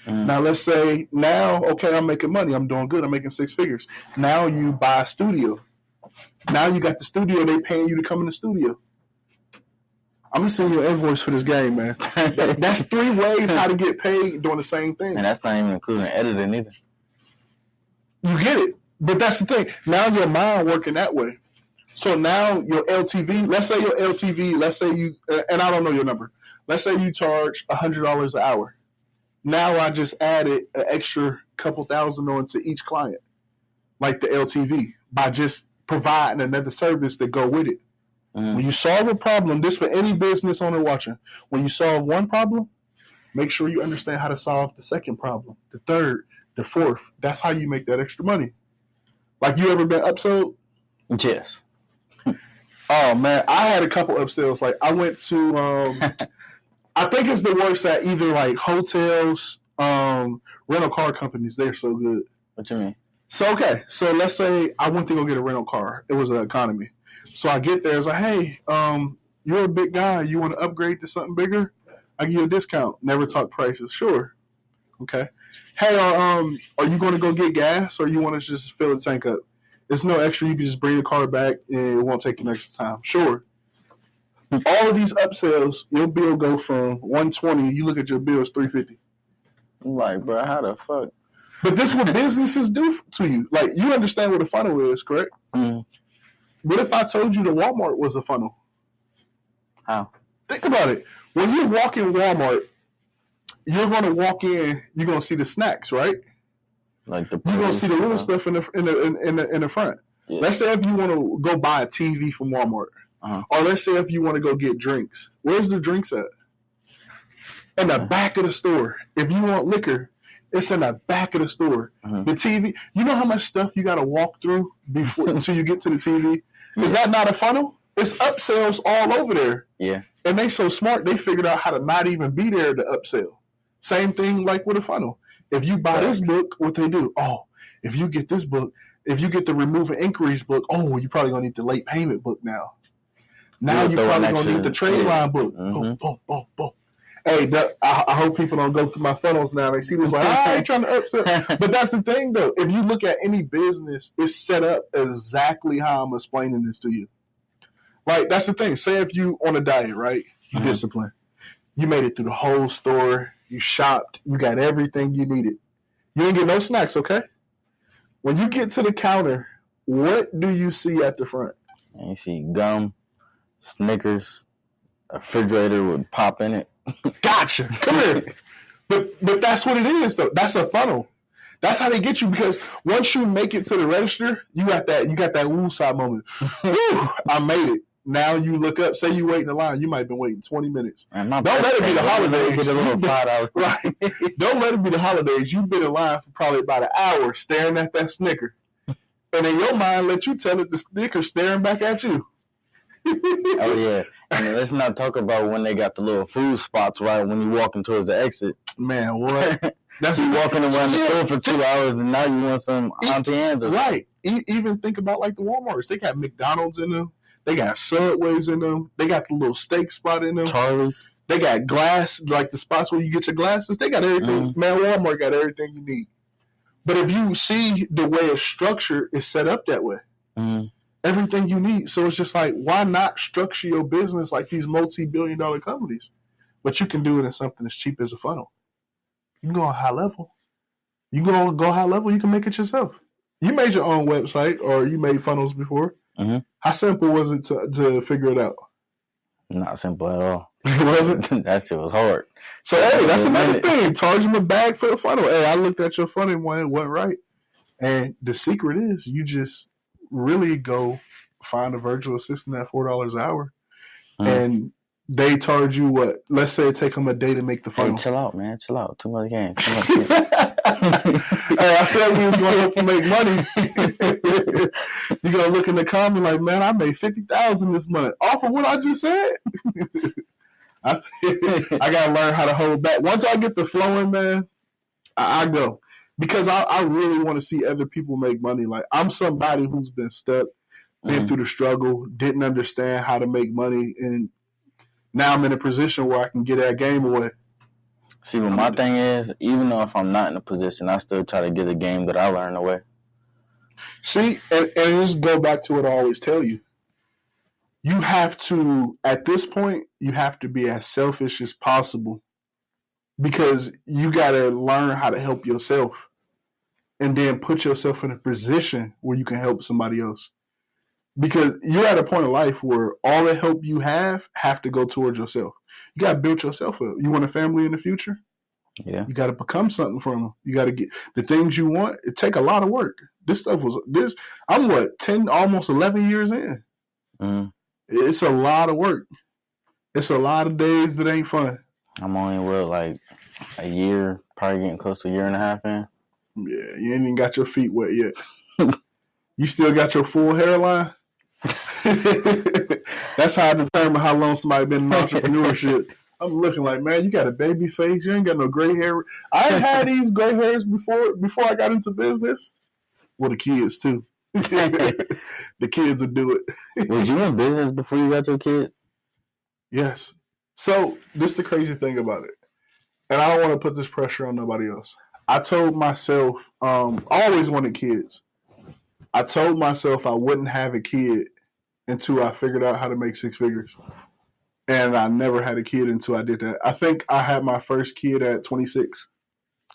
Now, let's say okay, I'm making money. I'm doing good. I'm making 6 figures. Now you buy a studio. Now you got the studio. They paying you to come in the studio. I'm going to send you an invoice for this game, man. That's 3 ways how to get paid doing the same thing. And that's not even including editing either. You get it. But that's the thing. Now your mind working that way. So now your LTV, let's say you, and I don't know your number. Let's say you charge $100 an hour. Now I just added an extra couple thousand onto each client, like the LTV, by just providing another service that go with it. When you solve a problem, this for any business owner watching, when you solve one problem, Make sure you understand how to solve the second problem, the third, the fourth. That's how you make that extra money. Like, you ever been upsold? Yes. Oh man, I had a couple upsells. Like, I went to I think it's the worst at either like hotels, rental car companies. They're so good. What you mean? So let's say I went to go get a rental car. It was an economy. So I get there, it's like, hey, you're a big guy. You want to upgrade to something bigger? I give you a discount. Never talk prices. Sure. Okay. Hey, are you going to go get gas, or you want to just fill the tank up? It's no extra. You can just bring the car back, and it won't take you extra time. Sure. All of these upsells, your bill go from $120. You look at your bill, it's $350. I'm like, bro, how the fuck? But this is what businesses do to you. Like, you understand what a funnel is, correct? Mm. What if I told you that Walmart was a funnel? How? Think about it. When you walk in Walmart, you're going to walk in. You're going to see the snacks, right? Like the you're going to see the little stuff in the front. Yeah. Let's say if you want to go buy a TV from Walmart, or let's say if you want to go get drinks. Where's the drinks at? In the back of the store. If you want liquor, it's in the back of the store. The TV. You know how much stuff you got to walk through before until you get to the TV? Is that not a funnel? It's upsells all over there. Yeah. And they so smart, they figured out how to not even be there to upsell. Same thing like with a funnel. If you buy this book, what they do? Oh, if you get this book, if you get the removing inquiries book, oh, you're probably going to need the late payment book now. Now you're probably going to need the trade line book. Boom, boom, boom, boom. Hey, I hope people don't go through my funnels now. They see this like, I ain't trying to upsell. But that's the thing, though. If you look at any business, it's set up exactly how I'm explaining this to you. Like, that's the thing. Say if you on a diet, right? You discipline. You made it through the whole store. You shopped. You got everything you needed. You didn't get no snacks, okay? When you get to the counter, what do you see at the front? You see gum, Snickers, a refrigerator with pop in it. Gotcha. Come here. But that's what it is, though. That's a funnel. That's how they get you, because once you make it to the register, you got that woosah moment. Woo, I made it. Now you look up, say you wait in the line, you might have been waiting 20 minutes. Man, don't let it be the holidays. Right. Don't let it be the holidays. You've been in line for probably about an hour staring at that Snicker. And in your mind, let you tell it the Snicker staring back at you. Oh, yeah. And let's not talk about when they got the little food spots right when you're walking towards the exit. Man, what? That's you walking around the store for 2 hours, and now you want some Auntie Anne's. Right. Even think about like the Walmarts. They got McDonald's in them. They got Subways in them. They got the little steak spot in them. Charlie's. They got glass, like the spots where you get your glasses. They got everything. Man, Walmart got everything you need. But if you see the way it's structured, it's set up that way. Everything you need. So it's just like, why not structure your business like these multi-billion-dollar companies? But you can do it in something as cheap as a funnel. You can go on high level. You go high level, you can make it yourself. You made your own website, or you made funnels before. How simple was it to figure it out? Not simple at all. It wasn't? That shit was hard. So, hey, that's another thing. Charge them a bag for a funnel. Hey, I looked at your funnel and it wasn't right. And the secret is you just really go find a virtual assistant at $4 an hour. And they charge you what? Let's say it take them a day to make the funnel. Hey, chill out, man. Chill out. Too much game. Hey, I said we was going to help you make money. You're going to look in the comment like, man, I made $50,000 this month. Off of what I just said? I got to learn how to hold back. Once I get the flowing, man, I go. Because I really want to see other people make money. Like, I'm somebody who's been stuck, been through the struggle, didn't understand how to make money, and now I'm in a position where I can get that game away. See, what my thing is, even though if I'm not in a position, I still try to get a game that I learned away. See, and just go back to what I always tell you. You have to, at this point, you have to be as selfish as possible, because you got to learn how to help yourself and then put yourself in a position where you can help somebody else. Because you're at a point of life where all the help you have to go towards yourself. You got to build yourself up. You want a family in the future? Yeah. You got to become something from them. You got to get the things you want. It take a lot of work. I'm 10, almost 11 years in. It's a lot of work. It's a lot of days that ain't fun. I'm only with like A year, probably getting close to a year and a half in. Yeah, you ain't even got your feet wet yet. You still got your full hairline? That's how I determine how long somebody been in entrepreneurship. I'm looking like, man, you got a baby face. You ain't got no gray hair. I had these gray hairs before I got into business. Well, the kids too. The kids will do it. Was you in business before you got your kids? Yes. So this is the crazy thing about it, and I don't want to put this pressure on nobody else. I told myself, I always wanted kids. I told myself I wouldn't have a kid until I figured out how to make six figures. And I never had a kid until I did that. I think I had my first kid at 26.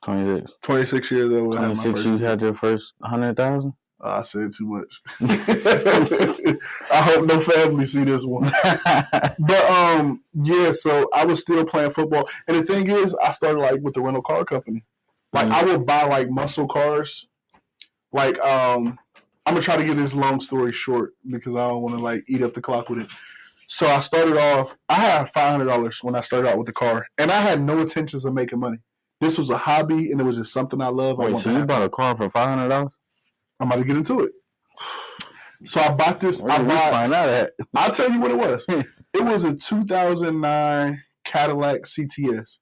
26. 26 years old. 26, you had your first 100,000? I said too much. I hope no family see this one. But yeah, so I was still playing football. And the thing is, I started like with the rental car company. Like I would buy like muscle cars. Like I'm gonna try to get this long story short because I don't want to like eat up the clock with it. So I started off. I had $500 when I started out with the car, and I had no intentions of making money. This was a hobby, and it was just something I love. Wait, so you bought a car for $500? I'm about to get into it. So I bought this. Where did we find out at? I'll tell you what it was. It was a 2009 Cadillac CTS.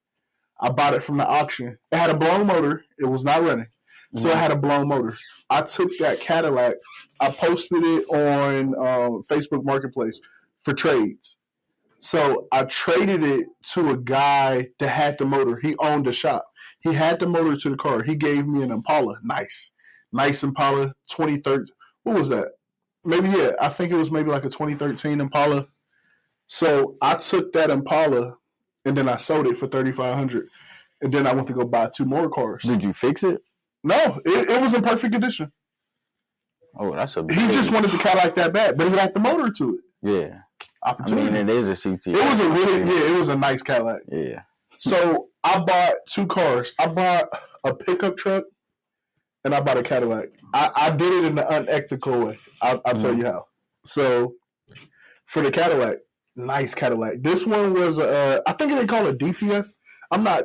I bought it from the auction. It had a blown motor. It was not running. So it had a blown motor. I took that Cadillac. I posted it on Facebook Marketplace for trades. So I traded it to a guy that had the motor. He owned a shop. He had the motor to the car. He gave me an Impala. Nice Impala 2013. What was that? Maybe, yeah. I think it was maybe like a 2013 Impala. So I took that Impala and then I sold it for $3,500. And then I went to go buy two more cars. Did you fix it? No, it was in perfect condition. Oh, that's a big... He just wanted the Cadillac that bad, but he had the motor to it. Yeah. Opportunity. I mean, it is a CT. It was a it was a nice Cadillac. Yeah. So I bought two cars. I bought a pickup truck and I bought a Cadillac. I did it in the unethical way. I'll tell you how. So for the Cadillac, nice Cadillac. This one was I think they call it DTS.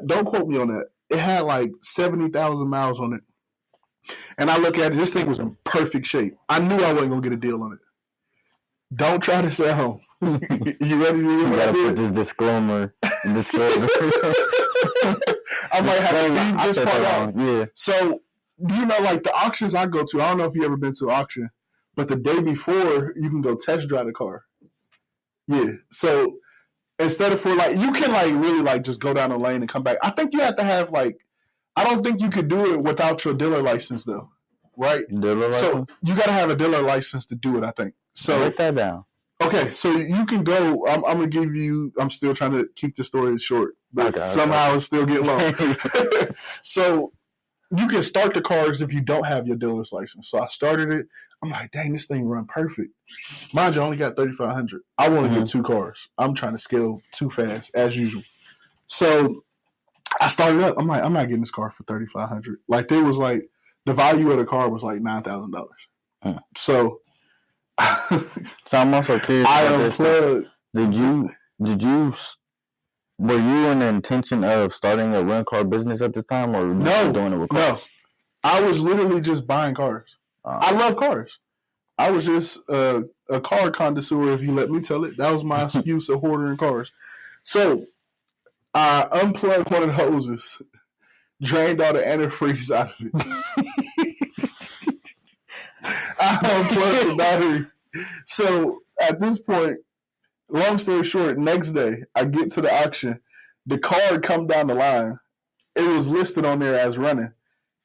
Don't quote me on that. It had like 70,000 miles on it. And I look at it, this thing was in perfect shape. I knew I wasn't going to get a deal on it. Don't try this at home. You ready to hear what I did? Put this disclaimer. I might have to leave this part out. Yeah. So, like the auctions I go to, I don't know if you ever been to an auction, but the day before, you can go test drive the car. Yeah. So, instead of you can really just go down the lane and come back. I think you have to have I don't think you could do it without your dealer license though, right? Dealer license? So you got to have a dealer license to do it, I think. So write that down. Okay, so you can go. I'm gonna give you. I'm still trying to keep the story short, but somehow it's still getting long. So you can start the cars if you don't have your dealer's license. So I started it. I'm like, dang, this thing run perfect. Mind you, I only got 3,500. I want to get two cars. I'm trying to scale too fast as usual. So I started up. I'm like, I'm not getting this car for 3,500. Like there was the value of the car was like $9,000. So. So I'm also curious. I unplugged. Were you in the intention of starting a rental car business at this time, or no, doing it with cars? No, I was literally just buying cars. I love cars. I was just a car connoisseur, if you let me tell it. That was my excuse of ordering cars. So I unplugged one of the hoses, drained all the antifreeze out of it. I unplugged the battery. So at this point, long story short, next day I get to the auction. The car come down the line. It was listed on there as running.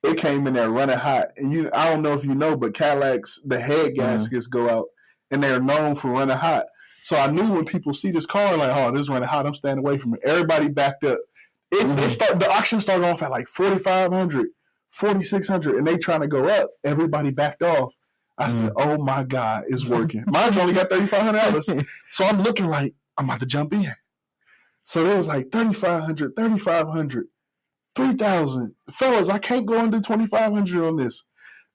It came in there running hot. And I don't know if you know, but Cadillacs, the head gaskets go out, and they're known for running hot. So I knew when people see this car, like, oh, this is running hot, I'm staying away from it. Everybody backed up. The auction started off at like 4,500, 4,600, and they trying to go up. Everybody backed off. I said, oh my God, it's working. Mine only got $3,500. So I'm looking like, I'm about to jump in. So it was like 3,500, 3,500, 3,000. Fellas, I can't go under 2,500 on this.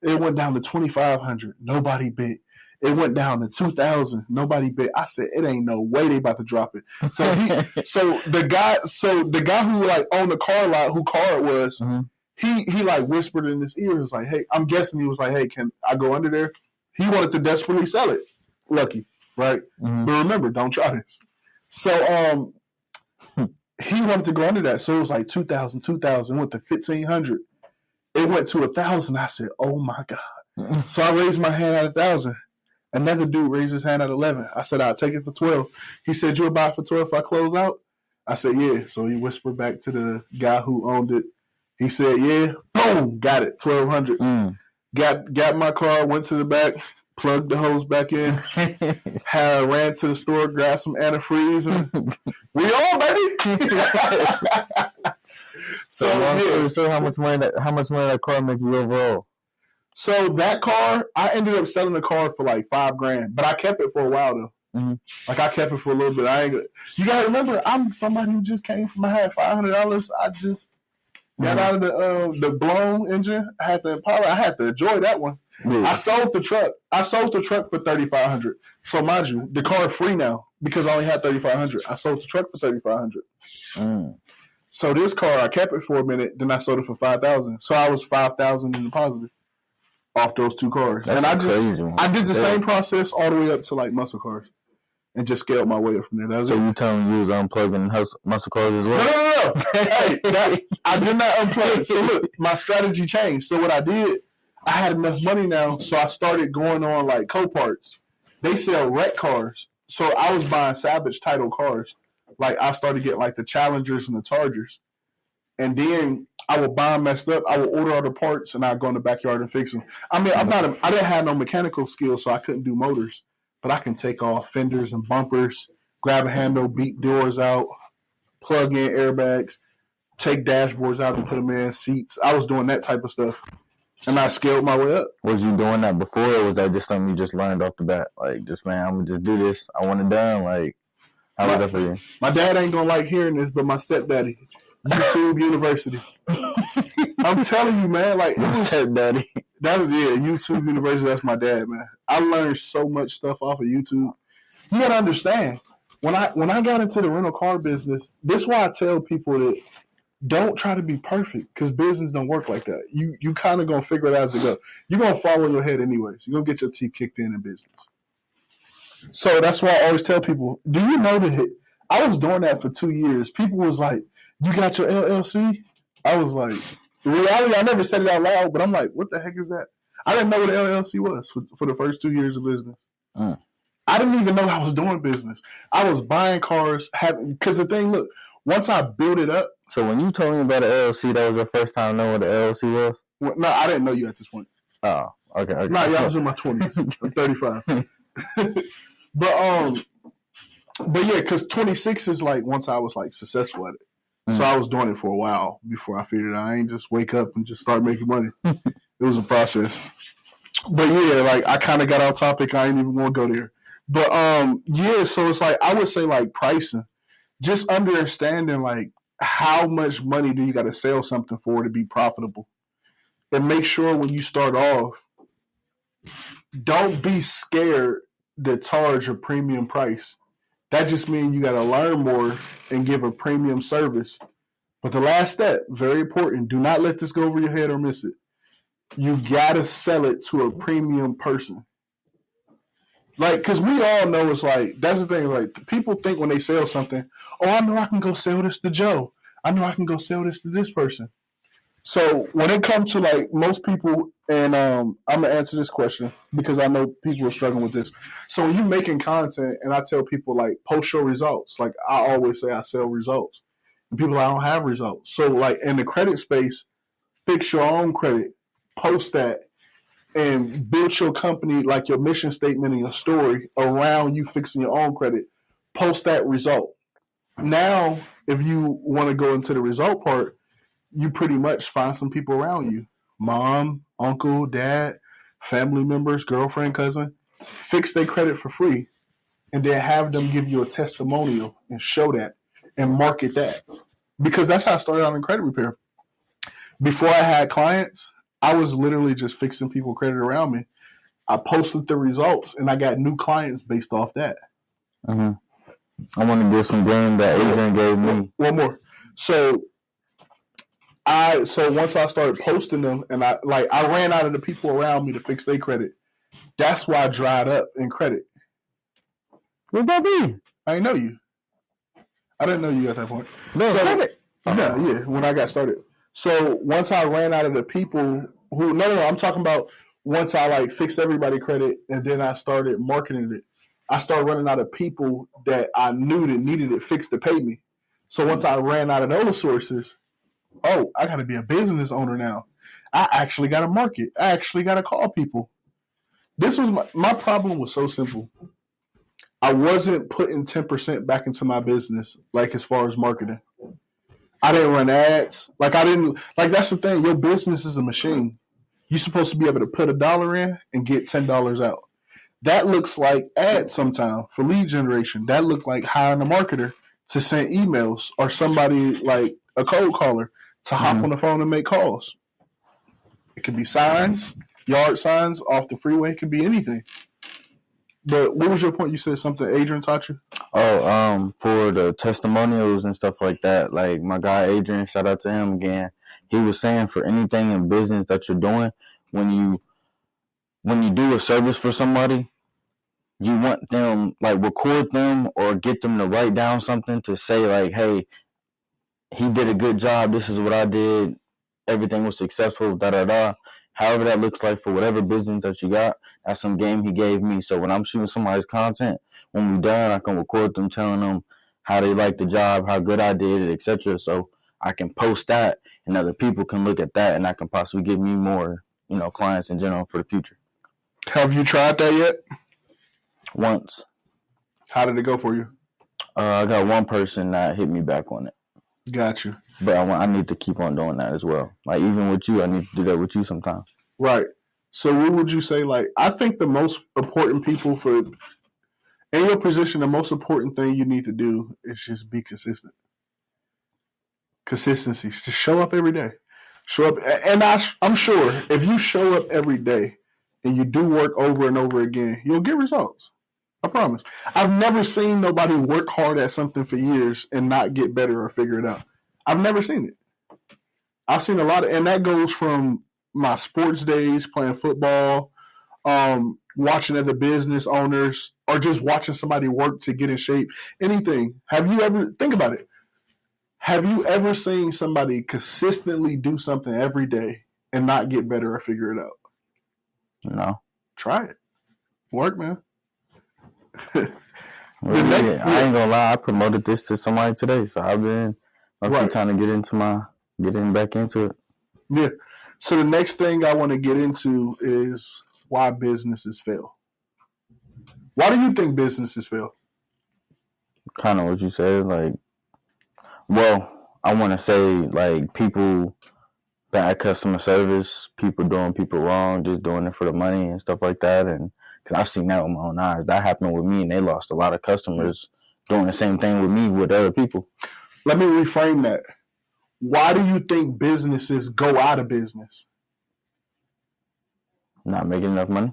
It went down to 2,500. Nobody bid. It went down to 2,000. Nobody bid. I said, it ain't no way they about to drop it. So the guy who like owned the car lot, who car it was, Mhm. he like whispered in his ear, was like, hey, I'm guessing he was like, hey, can I go under there? He wanted to desperately sell it. Lucky, right? Mhm. But remember, don't try this. So he wanted to go under that. So it was like 2,000, went to 1,500. It went to 1,000. I said, oh my God. So I raised my hand at 1,000. Another dude raised his hand at 11. I said, I'll take it for 12. He said, you'll buy it for 12 if I close out? I said, yeah. So he whispered back to the guy who owned it. He said, yeah. Boom. Got it. 1,200. Mm. Got my car, went to the back, plugged the hose back in, ran to the store, grabbed some antifreeze, and we on, baby. So how much money that car make you overall? So that car, I ended up selling the car for like $5,000, but I kept it for a while though. Mm-hmm. Like I kept it for a little bit. You gotta remember, I'm somebody who just came from. I had $500. I just got out of the blown engine. I had the Impala. I had to enjoy that one. Yeah. I sold the truck. For $3,500. So mind you, the car is free now because I only had $3,500. I sold the truck for $3,500. Mm. So this car, I kept it for a minute. Then I sold it for $5,000. So I was $5,000 in the positive off those two cars. That's crazy. I did the same process all the way up to like muscle cars, and just scaled my way up from there. So you telling me you was unplugging muscle cars as well? No. Hey, I did not unplug. So look, my strategy changed. So what I did, I had enough money now, so I started going on like Coparts. They sell wreck cars. So I was buying salvage title cars. Like I started getting like the Challengers and the Chargers. And then I would buy them messed up. I would order all the parts and I'd go in the backyard and fix them. I mean, I didn't have no mechanical skills, so I couldn't do motors. But I can take off fenders and bumpers, grab a handle, beat doors out, plug in airbags, take dashboards out and put them in, seats. I was doing that type of stuff. And I scaled my way up. Was you doing that before, or was that just something you just learned off the bat? Like, just, man, I'm going to just do this. I want it done. Like, how was that for you? My dad ain't going to like hearing this, but my stepdaddy, YouTube University. I'm telling you, man. Like, stepdaddy. YouTube University. That's my dad, man. I learned so much stuff off of YouTube. You got to understand, when I got into the rental car business, this is why I tell people that don't try to be perfect, because business don't work like that. You kind of going to figure it out as you go. You're going to fall on your head anyways. You're going to get your teeth kicked in business. So that's why I always tell people, do you know that I was doing that for 2 years. People was like, you got your LLC? I was like, in reality, I never said it out loud, but I'm like, what the heck is that? I didn't know what an LLC was for the first 2 years of business. I didn't even know I was doing business. I was buying cars, because the thing, look, once I built it up. So when you told me about the LLC, that was your first time knowing what the LLC was? Well, no, I didn't know you at this point. Oh, okay. No, I was in my 20s. I'm 35. But yeah, because 26 is like once I was like successful at it. So I was doing it for a while before I figured it out. I ain't just wake up and just start making money. It was a process. But yeah, like I kind of got off topic. I ain't even want to go there. But yeah, so it's like I would say like pricing, just understanding like how much money do you got to sell something for to be profitable, and make sure when you start off, don't be scared to charge a premium price. That just means you got to learn more and give a premium service. But the last step, very important, do not let this go over your head or miss it. You got to sell it to a premium person. Like, because we all know it's like, that's the thing, like, people think when they sell something, oh, I know I can go sell this to Joe. I know I can go sell this to this person. So when it comes to, like, most people, and I'm going to answer this question because I know people are struggling with this. So when you're making content, and I tell people, like, post your results. Like, I always say I sell results. And people are like, I don't have results. So, like, in the credit space, fix your own credit. Post that. And build your company, like your mission statement and your story around you fixing your own credit. Post that result. Now, if you want to go into the result part, you pretty much find some people around you. Mom, uncle, dad, family members, girlfriend, cousin. Fix their credit for free. And then have them give you a testimonial and show that and market that. Because that's how I started out in credit repair. Before I had clients, I was literally just fixing people credit around me. I posted the results, and I got new clients based off that. Mm-hmm. I want to give some game that Adrian gave me. One more. So once I started posting them, and I ran out of the people around me to fix their credit. That's why I dried up in credit. What that be? I didn't know you. I didn't know you at that point. No, credit. Yeah, when I got started. So once I ran out of the people who no, I'm talking about once I fixed everybody credit and then I started marketing it. I started running out of people that I knew that needed it fixed to pay me. So once I ran out of those sources, I got to be a business owner now. I actually got to market. I actually got to call people. This was my problem was so simple. I wasn't putting 10% back into my business, as far as marketing. I didn't run ads. That's the thing. Your business is a machine. You're supposed to be able to put $1 in and get $10 out. That looks like ads sometimes for lead generation. That looked like hiring a marketer to send emails or somebody like a cold caller to hop on the phone and make calls. It could be signs, yard signs off the freeway. It could be anything. But what was your point? You said something Adrian taught you? For the testimonials and stuff like that. Like my guy Adrian, shout out to him again. He was saying for anything in business that you're doing, when you do a service for somebody, you want them record them or get them to write down something to say hey, he did a good job. This is what I did. Everything was successful. Da da da. However that looks like for whatever business that you got, that's some game he gave me. So when I'm shooting somebody's content, when we're done, I can record them telling them how they liked the job, how good I did it, etc. So I can post that, and other people can look at that, and that can possibly give me more, clients in general for the future. Have you tried that yet? Once. How did it go for you? I got one person that hit me back on it. Got you. But I need to keep on doing that as well. Even with you, I need to do that with you sometimes. Right. So what would you say? I think the most important people in your position, the most important thing you need to do is just be consistent. Consistency. Just show up every day. Show up. And I'm sure if you show up every day and you do work over and over again, you'll get results. I promise. I've never seen nobody work hard at something for years and not get better or figure it out. I've never seen it. I've seen a lot and that goes from my sports days, playing football, watching other business owners, or just watching somebody work to get in shape. Anything. Think about it. Have you ever seen somebody consistently do something every day and not get better or figure it out? No. Try it. Work, man. I ain't gonna lie, I promoted this to somebody today, so I've been trying to get back into it. Yeah. So the next thing I want to get into is why businesses fail. Why do you think businesses fail? Kind of what you said, I want to say people, bad customer service, people doing people wrong, just doing it for the money and stuff like that, and because I've seen that with my own eyes. That happened with me, and they lost a lot of customers doing the same thing with me with other people. Let me reframe that. Why do you think businesses go out of business? Not making enough money.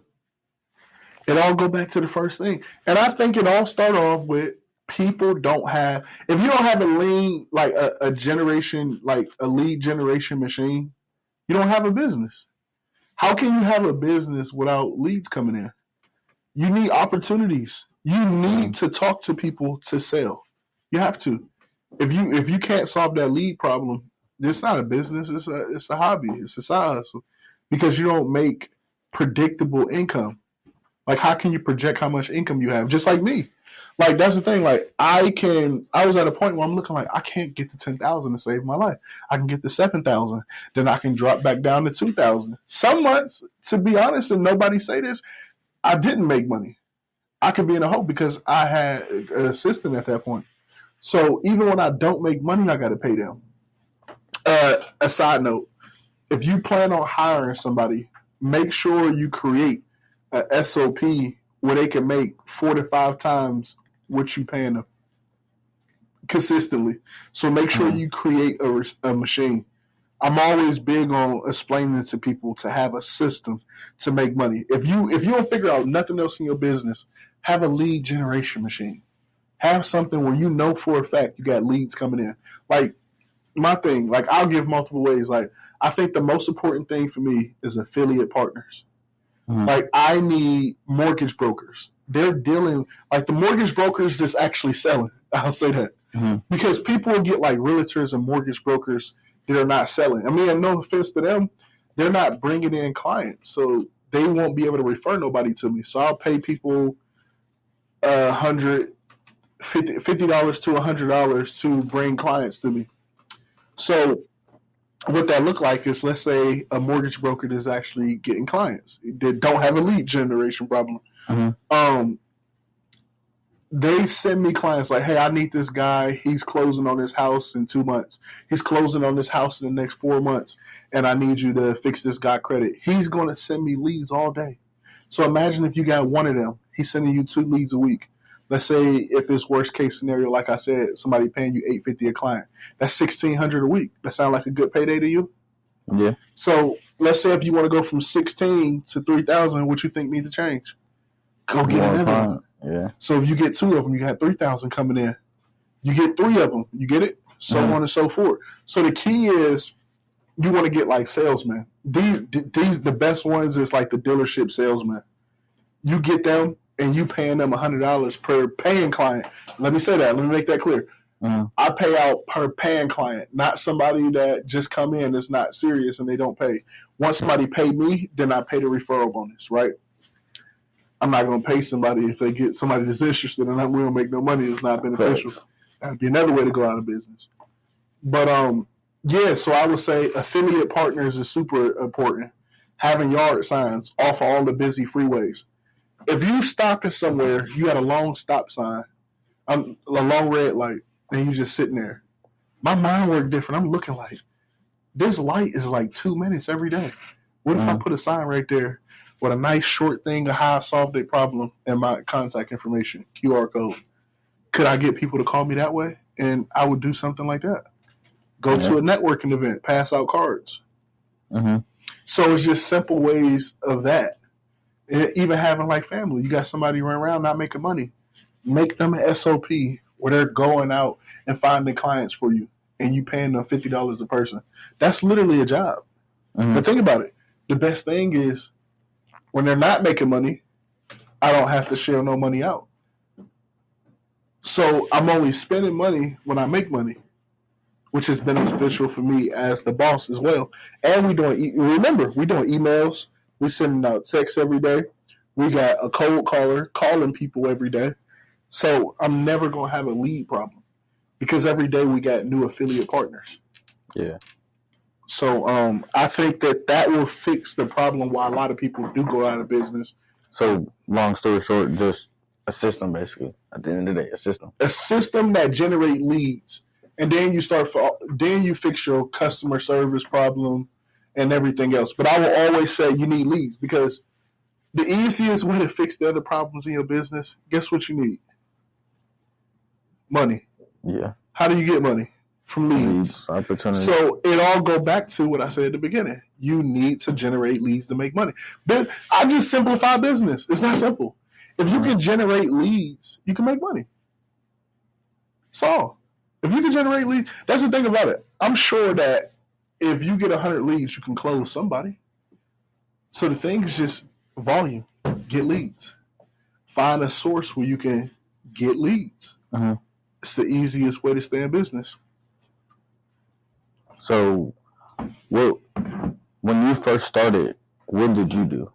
It all go back to the first thing. And I think it all start off with people don't have, if you don't have a lean, a generation, a lead generation machine, you don't have a business. How can you have a business without leads coming in? You need opportunities. You need to talk to people to sell. You have to. If you can't solve that lead problem, it's not a business. It's a hobby. It's a side hustle because you don't make predictable income. How can you project how much income you have? Just like me. That's the thing. I was at a point where I'm looking I can't get to 10,000 to save my life. I can get to 7,000. Then I can drop back down to 2,000. Some months, to be honest, and nobody say this, I didn't make money. I could be in a hole because I had an assistant at that point. So even when I don't make money, I got to pay them. A side note, if you plan on hiring somebody, make sure you create a SOP where they can make 4 to 5 times what you paying them consistently. So make sure you create a machine. I'm always big on explaining to people to have a system to make money. If you don't figure out nothing else in your business, have a lead generation machine. Have something where you know for a fact you got leads coming in. Like my thing, like I'll give multiple ways. Like I think the most important thing for me is affiliate partners. Mm-hmm. Like I need mortgage brokers. They're dealing like the mortgage brokers that's actually selling. I'll say that. Mm-hmm. Because people will get like realtors and mortgage brokers that are not selling. I mean, no offense to them, they're not bringing in clients, so they won't be able to refer nobody to me. So I'll pay people $50 to $100 to bring clients to me. So what that look like is, let's say a mortgage broker is actually getting clients that don't have a lead generation problem. Mm-hmm. They send me clients like, hey, I need this guy. He's closing on this house in 2 months. He's closing on this house in the next 4 months, and I need you to fix this guy credit. He's going to send me leads all day. So imagine if you got one of them. He's sending you 2 leads a week. Let's say if it's worst case scenario, like I said, somebody paying you $850 a client. That's $1,600 a week. That sound like a good payday to you? Yeah. So let's say if you want to go from 16 to 3,000, what you think need to change? Go get another one. Yeah. So if you get 2 of them, you got 3,000 coming in. You get 3 of them, you get it? So on and so forth. So the key is you want to get like salesmen. These the best ones is like the dealership salesman. You get them and you paying them $100 per paying client. Let me say that. Let me make that clear. Mm-hmm. I pay out per paying client, not somebody that just come in that's not serious and they don't pay. Once somebody pay me, then I pay the referral bonus, right? I'm not going to pay somebody if they get somebody that's interested and we don't make no money. It's not beneficial. That'd be another way to go out of business. But yeah, so I would say affiliate partners is super important. Having yard signs off of all the busy freeways. If you stopping somewhere, you got a long stop sign, a long red light, and you just sitting there. My mind worked different. I'm looking like, this light is like 2 minutes every day. What if I put a sign right there with a nice short thing of how I solved a problem and my contact information, QR code? Could I get people to call me that way? And I would do something like that. Go to a networking event, pass out cards. Mm-hmm. So it's just simple ways of that. And even having like family, you got somebody running around not making money. Make them an SOP where they're going out and finding clients for you and you paying them $50 a person. That's literally a job. Mm-hmm. But think about it. The best thing is when they're not making money, I don't have to share no money out. So I'm only spending money when I make money, which has been beneficial for me as the boss as well. And we're doing emails. We're sending out texts every day. We got a cold caller calling people every day. So I'm never going to have a lead problem because every day we got new affiliate partners. Yeah. So I think that will fix the problem why a lot of people do go out of business. So long story short, just a system basically. At the end of the day, a system. A system that generate leads. And then you fix your customer service problem and everything else. But I will always say you need leads because the easiest way to fix the other problems in your business, guess what you need? Money. Yeah. How do you get money? From leads. Opportunity. So it all go back to what I said at the beginning. You need to generate leads to make money. But I just simplify business. It's not simple. If you can generate leads, you can make money. So if you can generate leads, that's the thing about it. I'm sure that if you get 100 leads, you can close somebody. So the thing is just volume. Get leads. Find a source where you can get leads. Uh-huh. It's the easiest way to stay in business. So, when you first started, what did you do?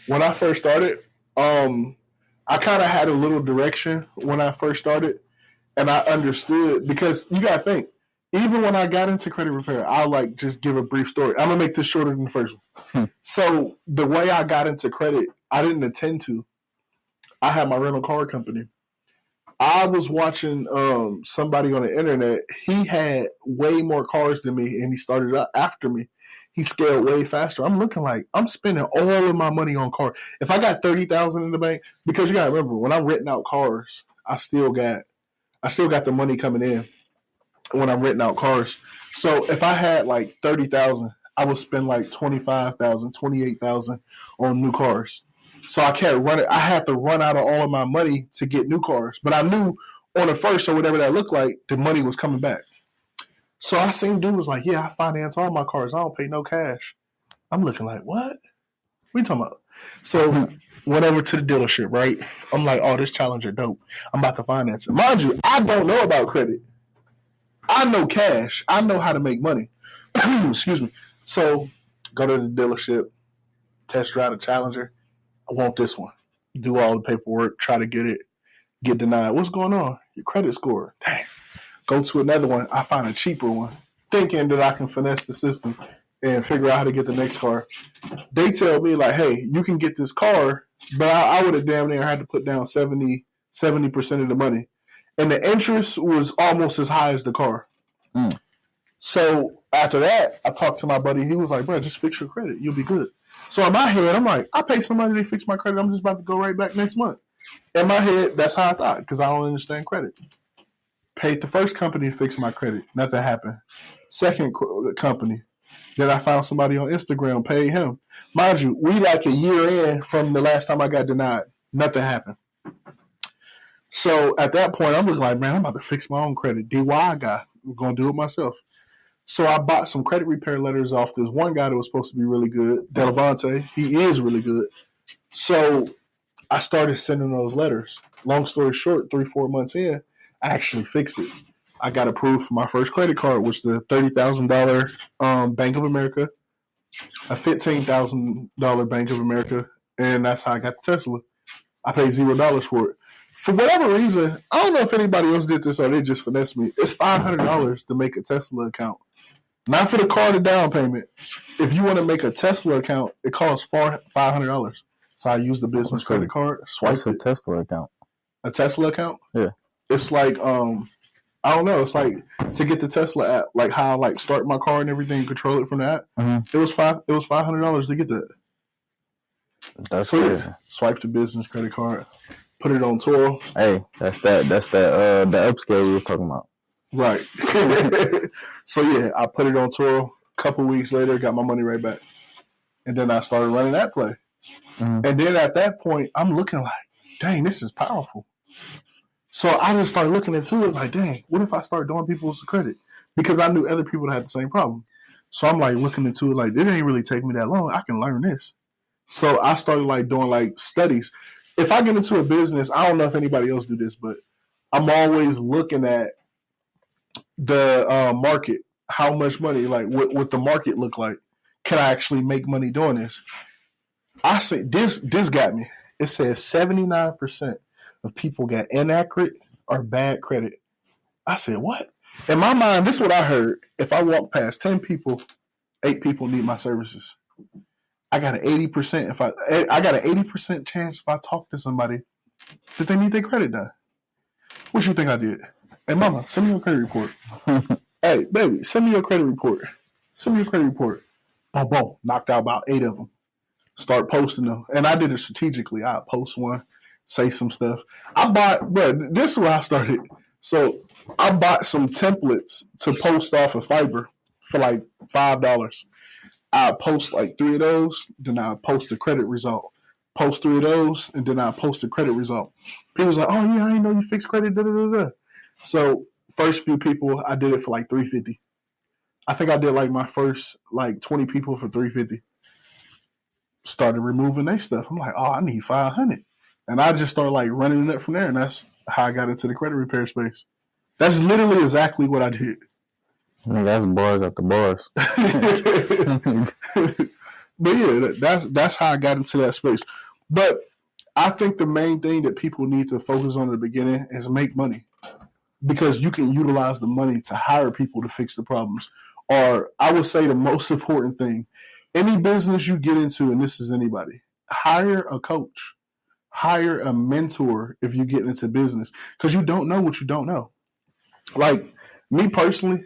When I first started, I kind of had a little direction when I first started, and I understood because you got to think. Even when I got into credit repair, I'll just give a brief story. I'm gonna make this shorter than the first one. So the way I got into credit, I didn't intend to. I had my rental car company. I was watching somebody on the internet. He had way more cars than me, and he started up after me. He scaled way faster. I'm looking like I'm spending all of my money on cars. If I got $30,000 in the bank, because you gotta remember when I'm renting out cars, I still got the money coming in. when I'm renting out cars. So if I had like 30,000, I would spend like 25,000, 28,000 on new cars. So I can't run it. I had to run out of all of my money to get new cars. But I knew on the first or whatever that looked like, the money was coming back. So I seen dude was like, yeah, I finance all my cars. I don't pay no cash. I'm looking like, what? What are you talking about? So went over to the dealership, right? I'm like, oh, this Challenger dope. I'm about to finance it. Mind you, I don't know about credit. I know cash. I know how to make money. Excuse me. So go to the dealership, test drive the Challenger. I want this one. Do all the paperwork, try to get it, get denied. What's going on? Your credit score. Dang. Go to another one. I find a cheaper one, thinking that I can finesse the system and figure out how to get the next car. They tell me, like, hey, you can get this car, but I would have damn near had to put down 70% of the money. And the interest was almost as high as the car. Mm. So after that, I talked to my buddy. He was like, bro, just fix your credit. You'll be good. So in my head, I'm like, I pay somebody to fix my credit. I'm just about to go right back next month. In my head, that's how I thought, because I don't understand credit. Paid the first company to fix my credit. Nothing happened. Second company. Then I found somebody on Instagram, paid him. Mind you, we like a year in from the last time I got denied. Nothing happened. So at that point, I'm just like, man, I'm about to fix my own credit. DY guy. I'm going to do it myself. So I bought some credit repair letters off this one guy that was supposed to be really good, Delavante. He is really good. So I started sending those letters. Long story short, 3-4 months in, I actually fixed it. I got approved for my first credit card, which was the $30,000 Bank of America, a $15,000 Bank of America, and that's how I got the Tesla. I paid $0 for it. For whatever reason, I don't know if anybody else did this or they just finessed me. It's $500 to make a Tesla account. Not for the car to down payment. If you want to make a Tesla account, it costs $500. So I used the business credit card, swiped What's a Tesla account? a Tesla account. Yeah. It's like I don't know. It's like to get the Tesla app, like how I like start my car and everything, control it from the app. Mm-hmm. It was $500 to get that. That's So crazy. swipe the business credit card, put it on Toro. Hey, that's the upscale you was talking about. Right. So yeah, I put it on Toro. A couple weeks later, got my money right back, and then I started running that play. Mm-hmm. And then at that point, I'm looking like, dang, this is powerful. So I just started looking into it like, dang, what if I start doing people's credit? Because I knew other people that had the same problem. So I'm like looking into it like, it ain't really take me that long. I can learn this. So I started like doing like studies. If I get into a business, I don't know if anybody else do this, but I'm always looking at the market, how much money, like what the market look like. Can I actually make money doing this? I say this got me. It says 79% of people got inaccurate or bad credit. I said, what? In my mind, this is what I heard. If I walk past 10 people, 8 people need my services. I got an 80% I got an 80% chance if I talk to somebody that they need their credit done. What you think I did? Hey mama, send me your credit report. Hey baby, send me your credit report. Send me your credit report. Boom, boom. Knocked out about 8 of them. Start posting them. And I did it strategically. I post one, say some stuff. This is where I started. So I bought some templates to post off of Fiverr for like $5. I post like 3 of those, then I post the credit result. Post 3 of those, and then I post the credit result. People's like, oh yeah, I didn't know you fixed credit. Da, da, da, da. So first few people, I did it for like $350. I think I did like my first like 20 people for $350. Started removing their stuff. I'm like, oh, I need $500, and I just started like running it up from there, and that's how I got into the credit repair space. That's literally exactly what I did. I mean, that's bars at the bars. But yeah, that's how I got into that space. But I think the main thing that people need to focus on at the beginning is make money, because you can utilize the money to hire people to fix the problems. Or I would say the most important thing, any business you get into, and this is anybody, hire a coach, hire a mentor if you get into business, because you don't know what you don't know. Like me personally,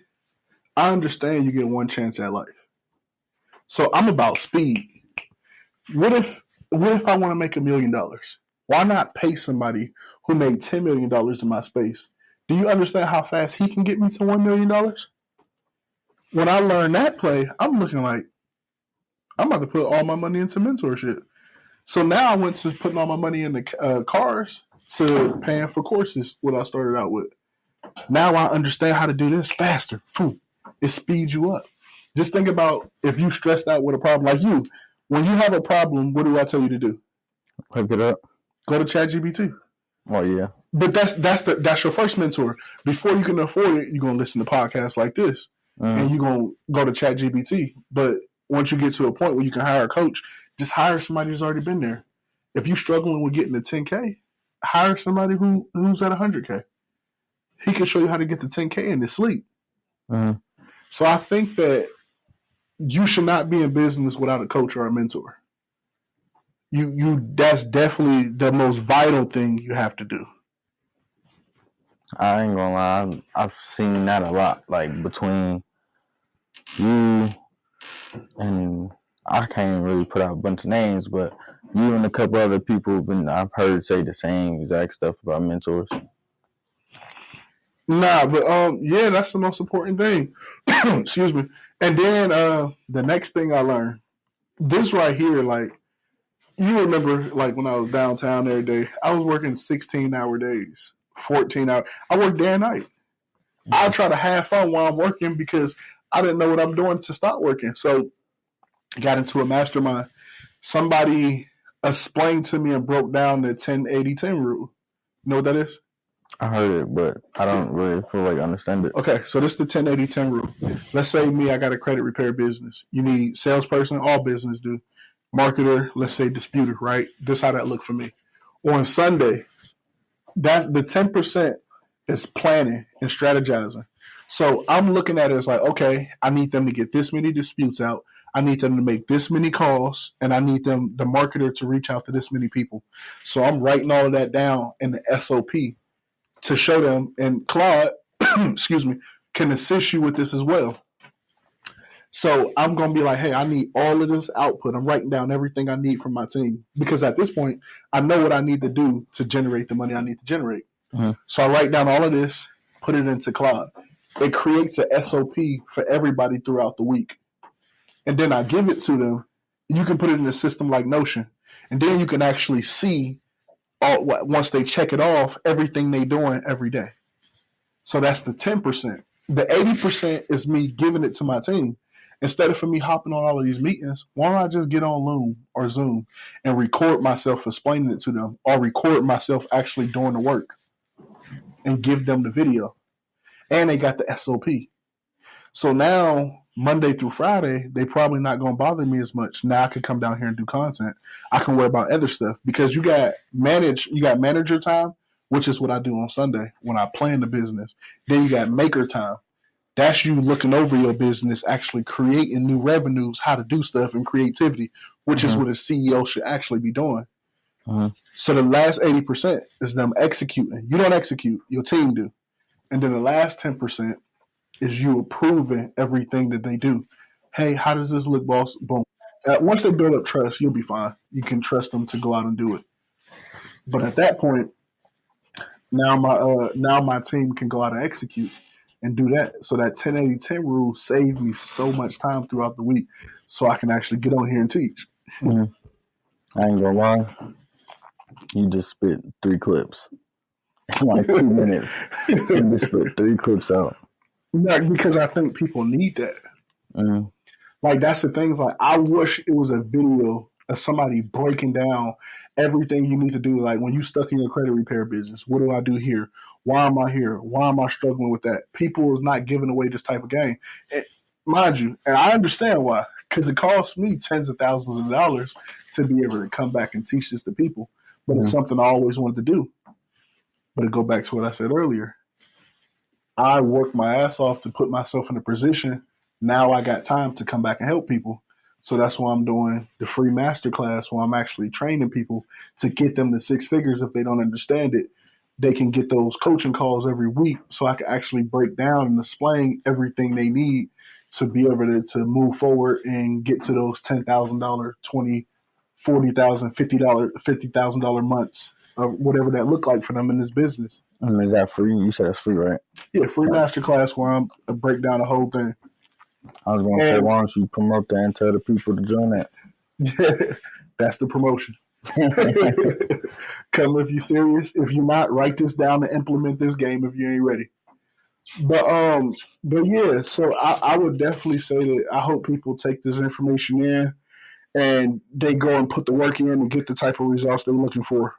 I understand you get one chance at life. So I'm about speed. What if I want to make $1 million? Why not pay somebody who made $10 million in my space Do you understand how fast he can get me to $1 million? When I learned that play, I'm looking like I'm about to put all my money into mentorship. So now I went to putting all my money in the cars to paying for courses, what I started out with. Now I understand how to do this faster. It speeds you up. Just think about if you stressed out with a problem like you. When you have a problem, what do I tell you to do? Look it up. Go to ChatGPT. Oh yeah. But that's your first mentor. Before you can afford it, you're gonna listen to podcasts like this, and you're gonna go to ChatGPT. But once you get to a point where you can hire a coach, just hire somebody who's already been there. If you're struggling with getting to 10K, hire somebody who's at 100K. He can show you how to get to 10K in his sleep. So I think that you should not be in business without a coach or a mentor. You that's definitely the most vital thing you have to do. I ain't gonna lie, I've seen that a lot. Like between you and I can't really put out a bunch of names, but you and a couple other people I've heard say the same exact stuff about mentors. Nah, but yeah, that's the most important thing. Excuse me. And then the next thing I learned, this right here, like you remember, like when I was downtown every day, I was working 16-hour days, 14 hours. I worked day and night. I try to have fun while I'm working because I didn't know what I'm doing to stop working. So got into a mastermind. Somebody explained to me and broke down the 10-80-10 rule. You know what that is? I heard it, but I don't really feel like I understand it. Okay, so this is the 10-80-10 rule. Let's say me, I got a credit repair business. You need salesperson, all business do. Marketer, let's say disputer, right? This is how that looked for me. On Sunday, that's the 10% is planning and strategizing. So I'm looking at it as like, okay, I need them to get this many disputes out. I need them to make this many calls, and I need them, the marketer, to reach out to this many people. So I'm writing all of that down in the SOP to show them, and Claude, excuse me, can assist you with this as well. So I'm going to be like, hey, I need all of this output. I'm writing down everything I need from my team because at this point, I know what I need to do to generate the money I need to generate. So I write down all of this, put it into Claude. It creates a SOP for everybody throughout the week. And then I give it to them. You can put it in a system like Notion. And then you can actually see, once they check it off, everything they're doing every day. So that's the 10%. The 80% is me giving it to my team. Instead of me hopping on all of these meetings, why don't I just get on Loom or Zoom and record myself explaining it to them, or record myself actually doing the work and give them the video? And they got the SOP. So now, Monday through Friday, they probably not going to bother me as much. Now I can come down here and do content. I can worry about other stuff because you got manager time, which is what I do on Sunday when I plan the business. Then you got maker time. That's you looking over your business, actually creating new revenues, how to do stuff, and creativity, which is what a CEO should actually be doing. So the last 80% is them executing. You don't execute, your team do. And then the last 10% is you approving everything that they do. Hey, how does this look, boss? Boom. Once they build up trust, you'll be fine. You can trust them to go out and do it. But at that point, now my team can go out and execute and do that. So that 10-80-10 rule saved me so much time throughout the week so I can actually get on here and teach. I ain't gonna lie. You just spit 3 clips in like 2 minutes. You just spit 3 clips out. Yeah, because I think people need that. Like, that's the things. Like, I wish it was a video of somebody breaking down everything you need to do. Like, when you stuck in your credit repair business, what do I do here? Why am I here? Why am I struggling with that? People is not giving away this type of game. And, mind you, and I understand why, because it costs me tens of thousands of dollars to be able to come back and teach this to people. But it's something I always wanted to do. But to go back to what I said earlier, I worked my ass off to put myself in a position. Now I got time to come back and help people. So that's why I'm doing the free masterclass where I'm actually training people to get them to 6 figures. If they don't understand it, they can get those coaching calls every week so I can actually break down and explain everything they need to be able to move forward and get to those $10,000, $20,000, $40,000, $50,000 months whatever that looked like for them in this business. Is that free? You said it's free, right? Yeah, free masterclass where I'm break down the whole thing. I was going to say, why don't you promote that and tell the people to join that? Yeah, that's the promotion. Come if you serious. If you're not, write this down and implement this game if you ain't ready. But yeah, so I would definitely say that I hope people take this information in and they go and put the work in and get the type of results they're looking for.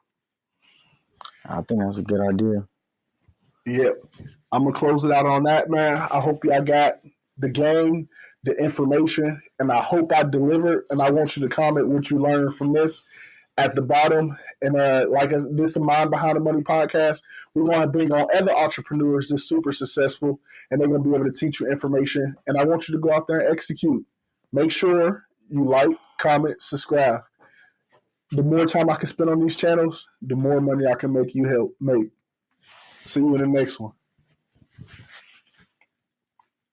I think that's a good idea. Yep. I'm going to close it out on that, man. I hope y'all got the game, the information, and I hope I delivered. And I want you to comment what you learned from this at the bottom. And this is the Mind Behind the Money podcast. We want to bring on other entrepreneurs that's super successful, and they're going to be able to teach you information. And I want you to go out there and execute. Make sure you like, comment, subscribe. The more time I can spend on these channels, the more money I can make you help make. See you in the next one.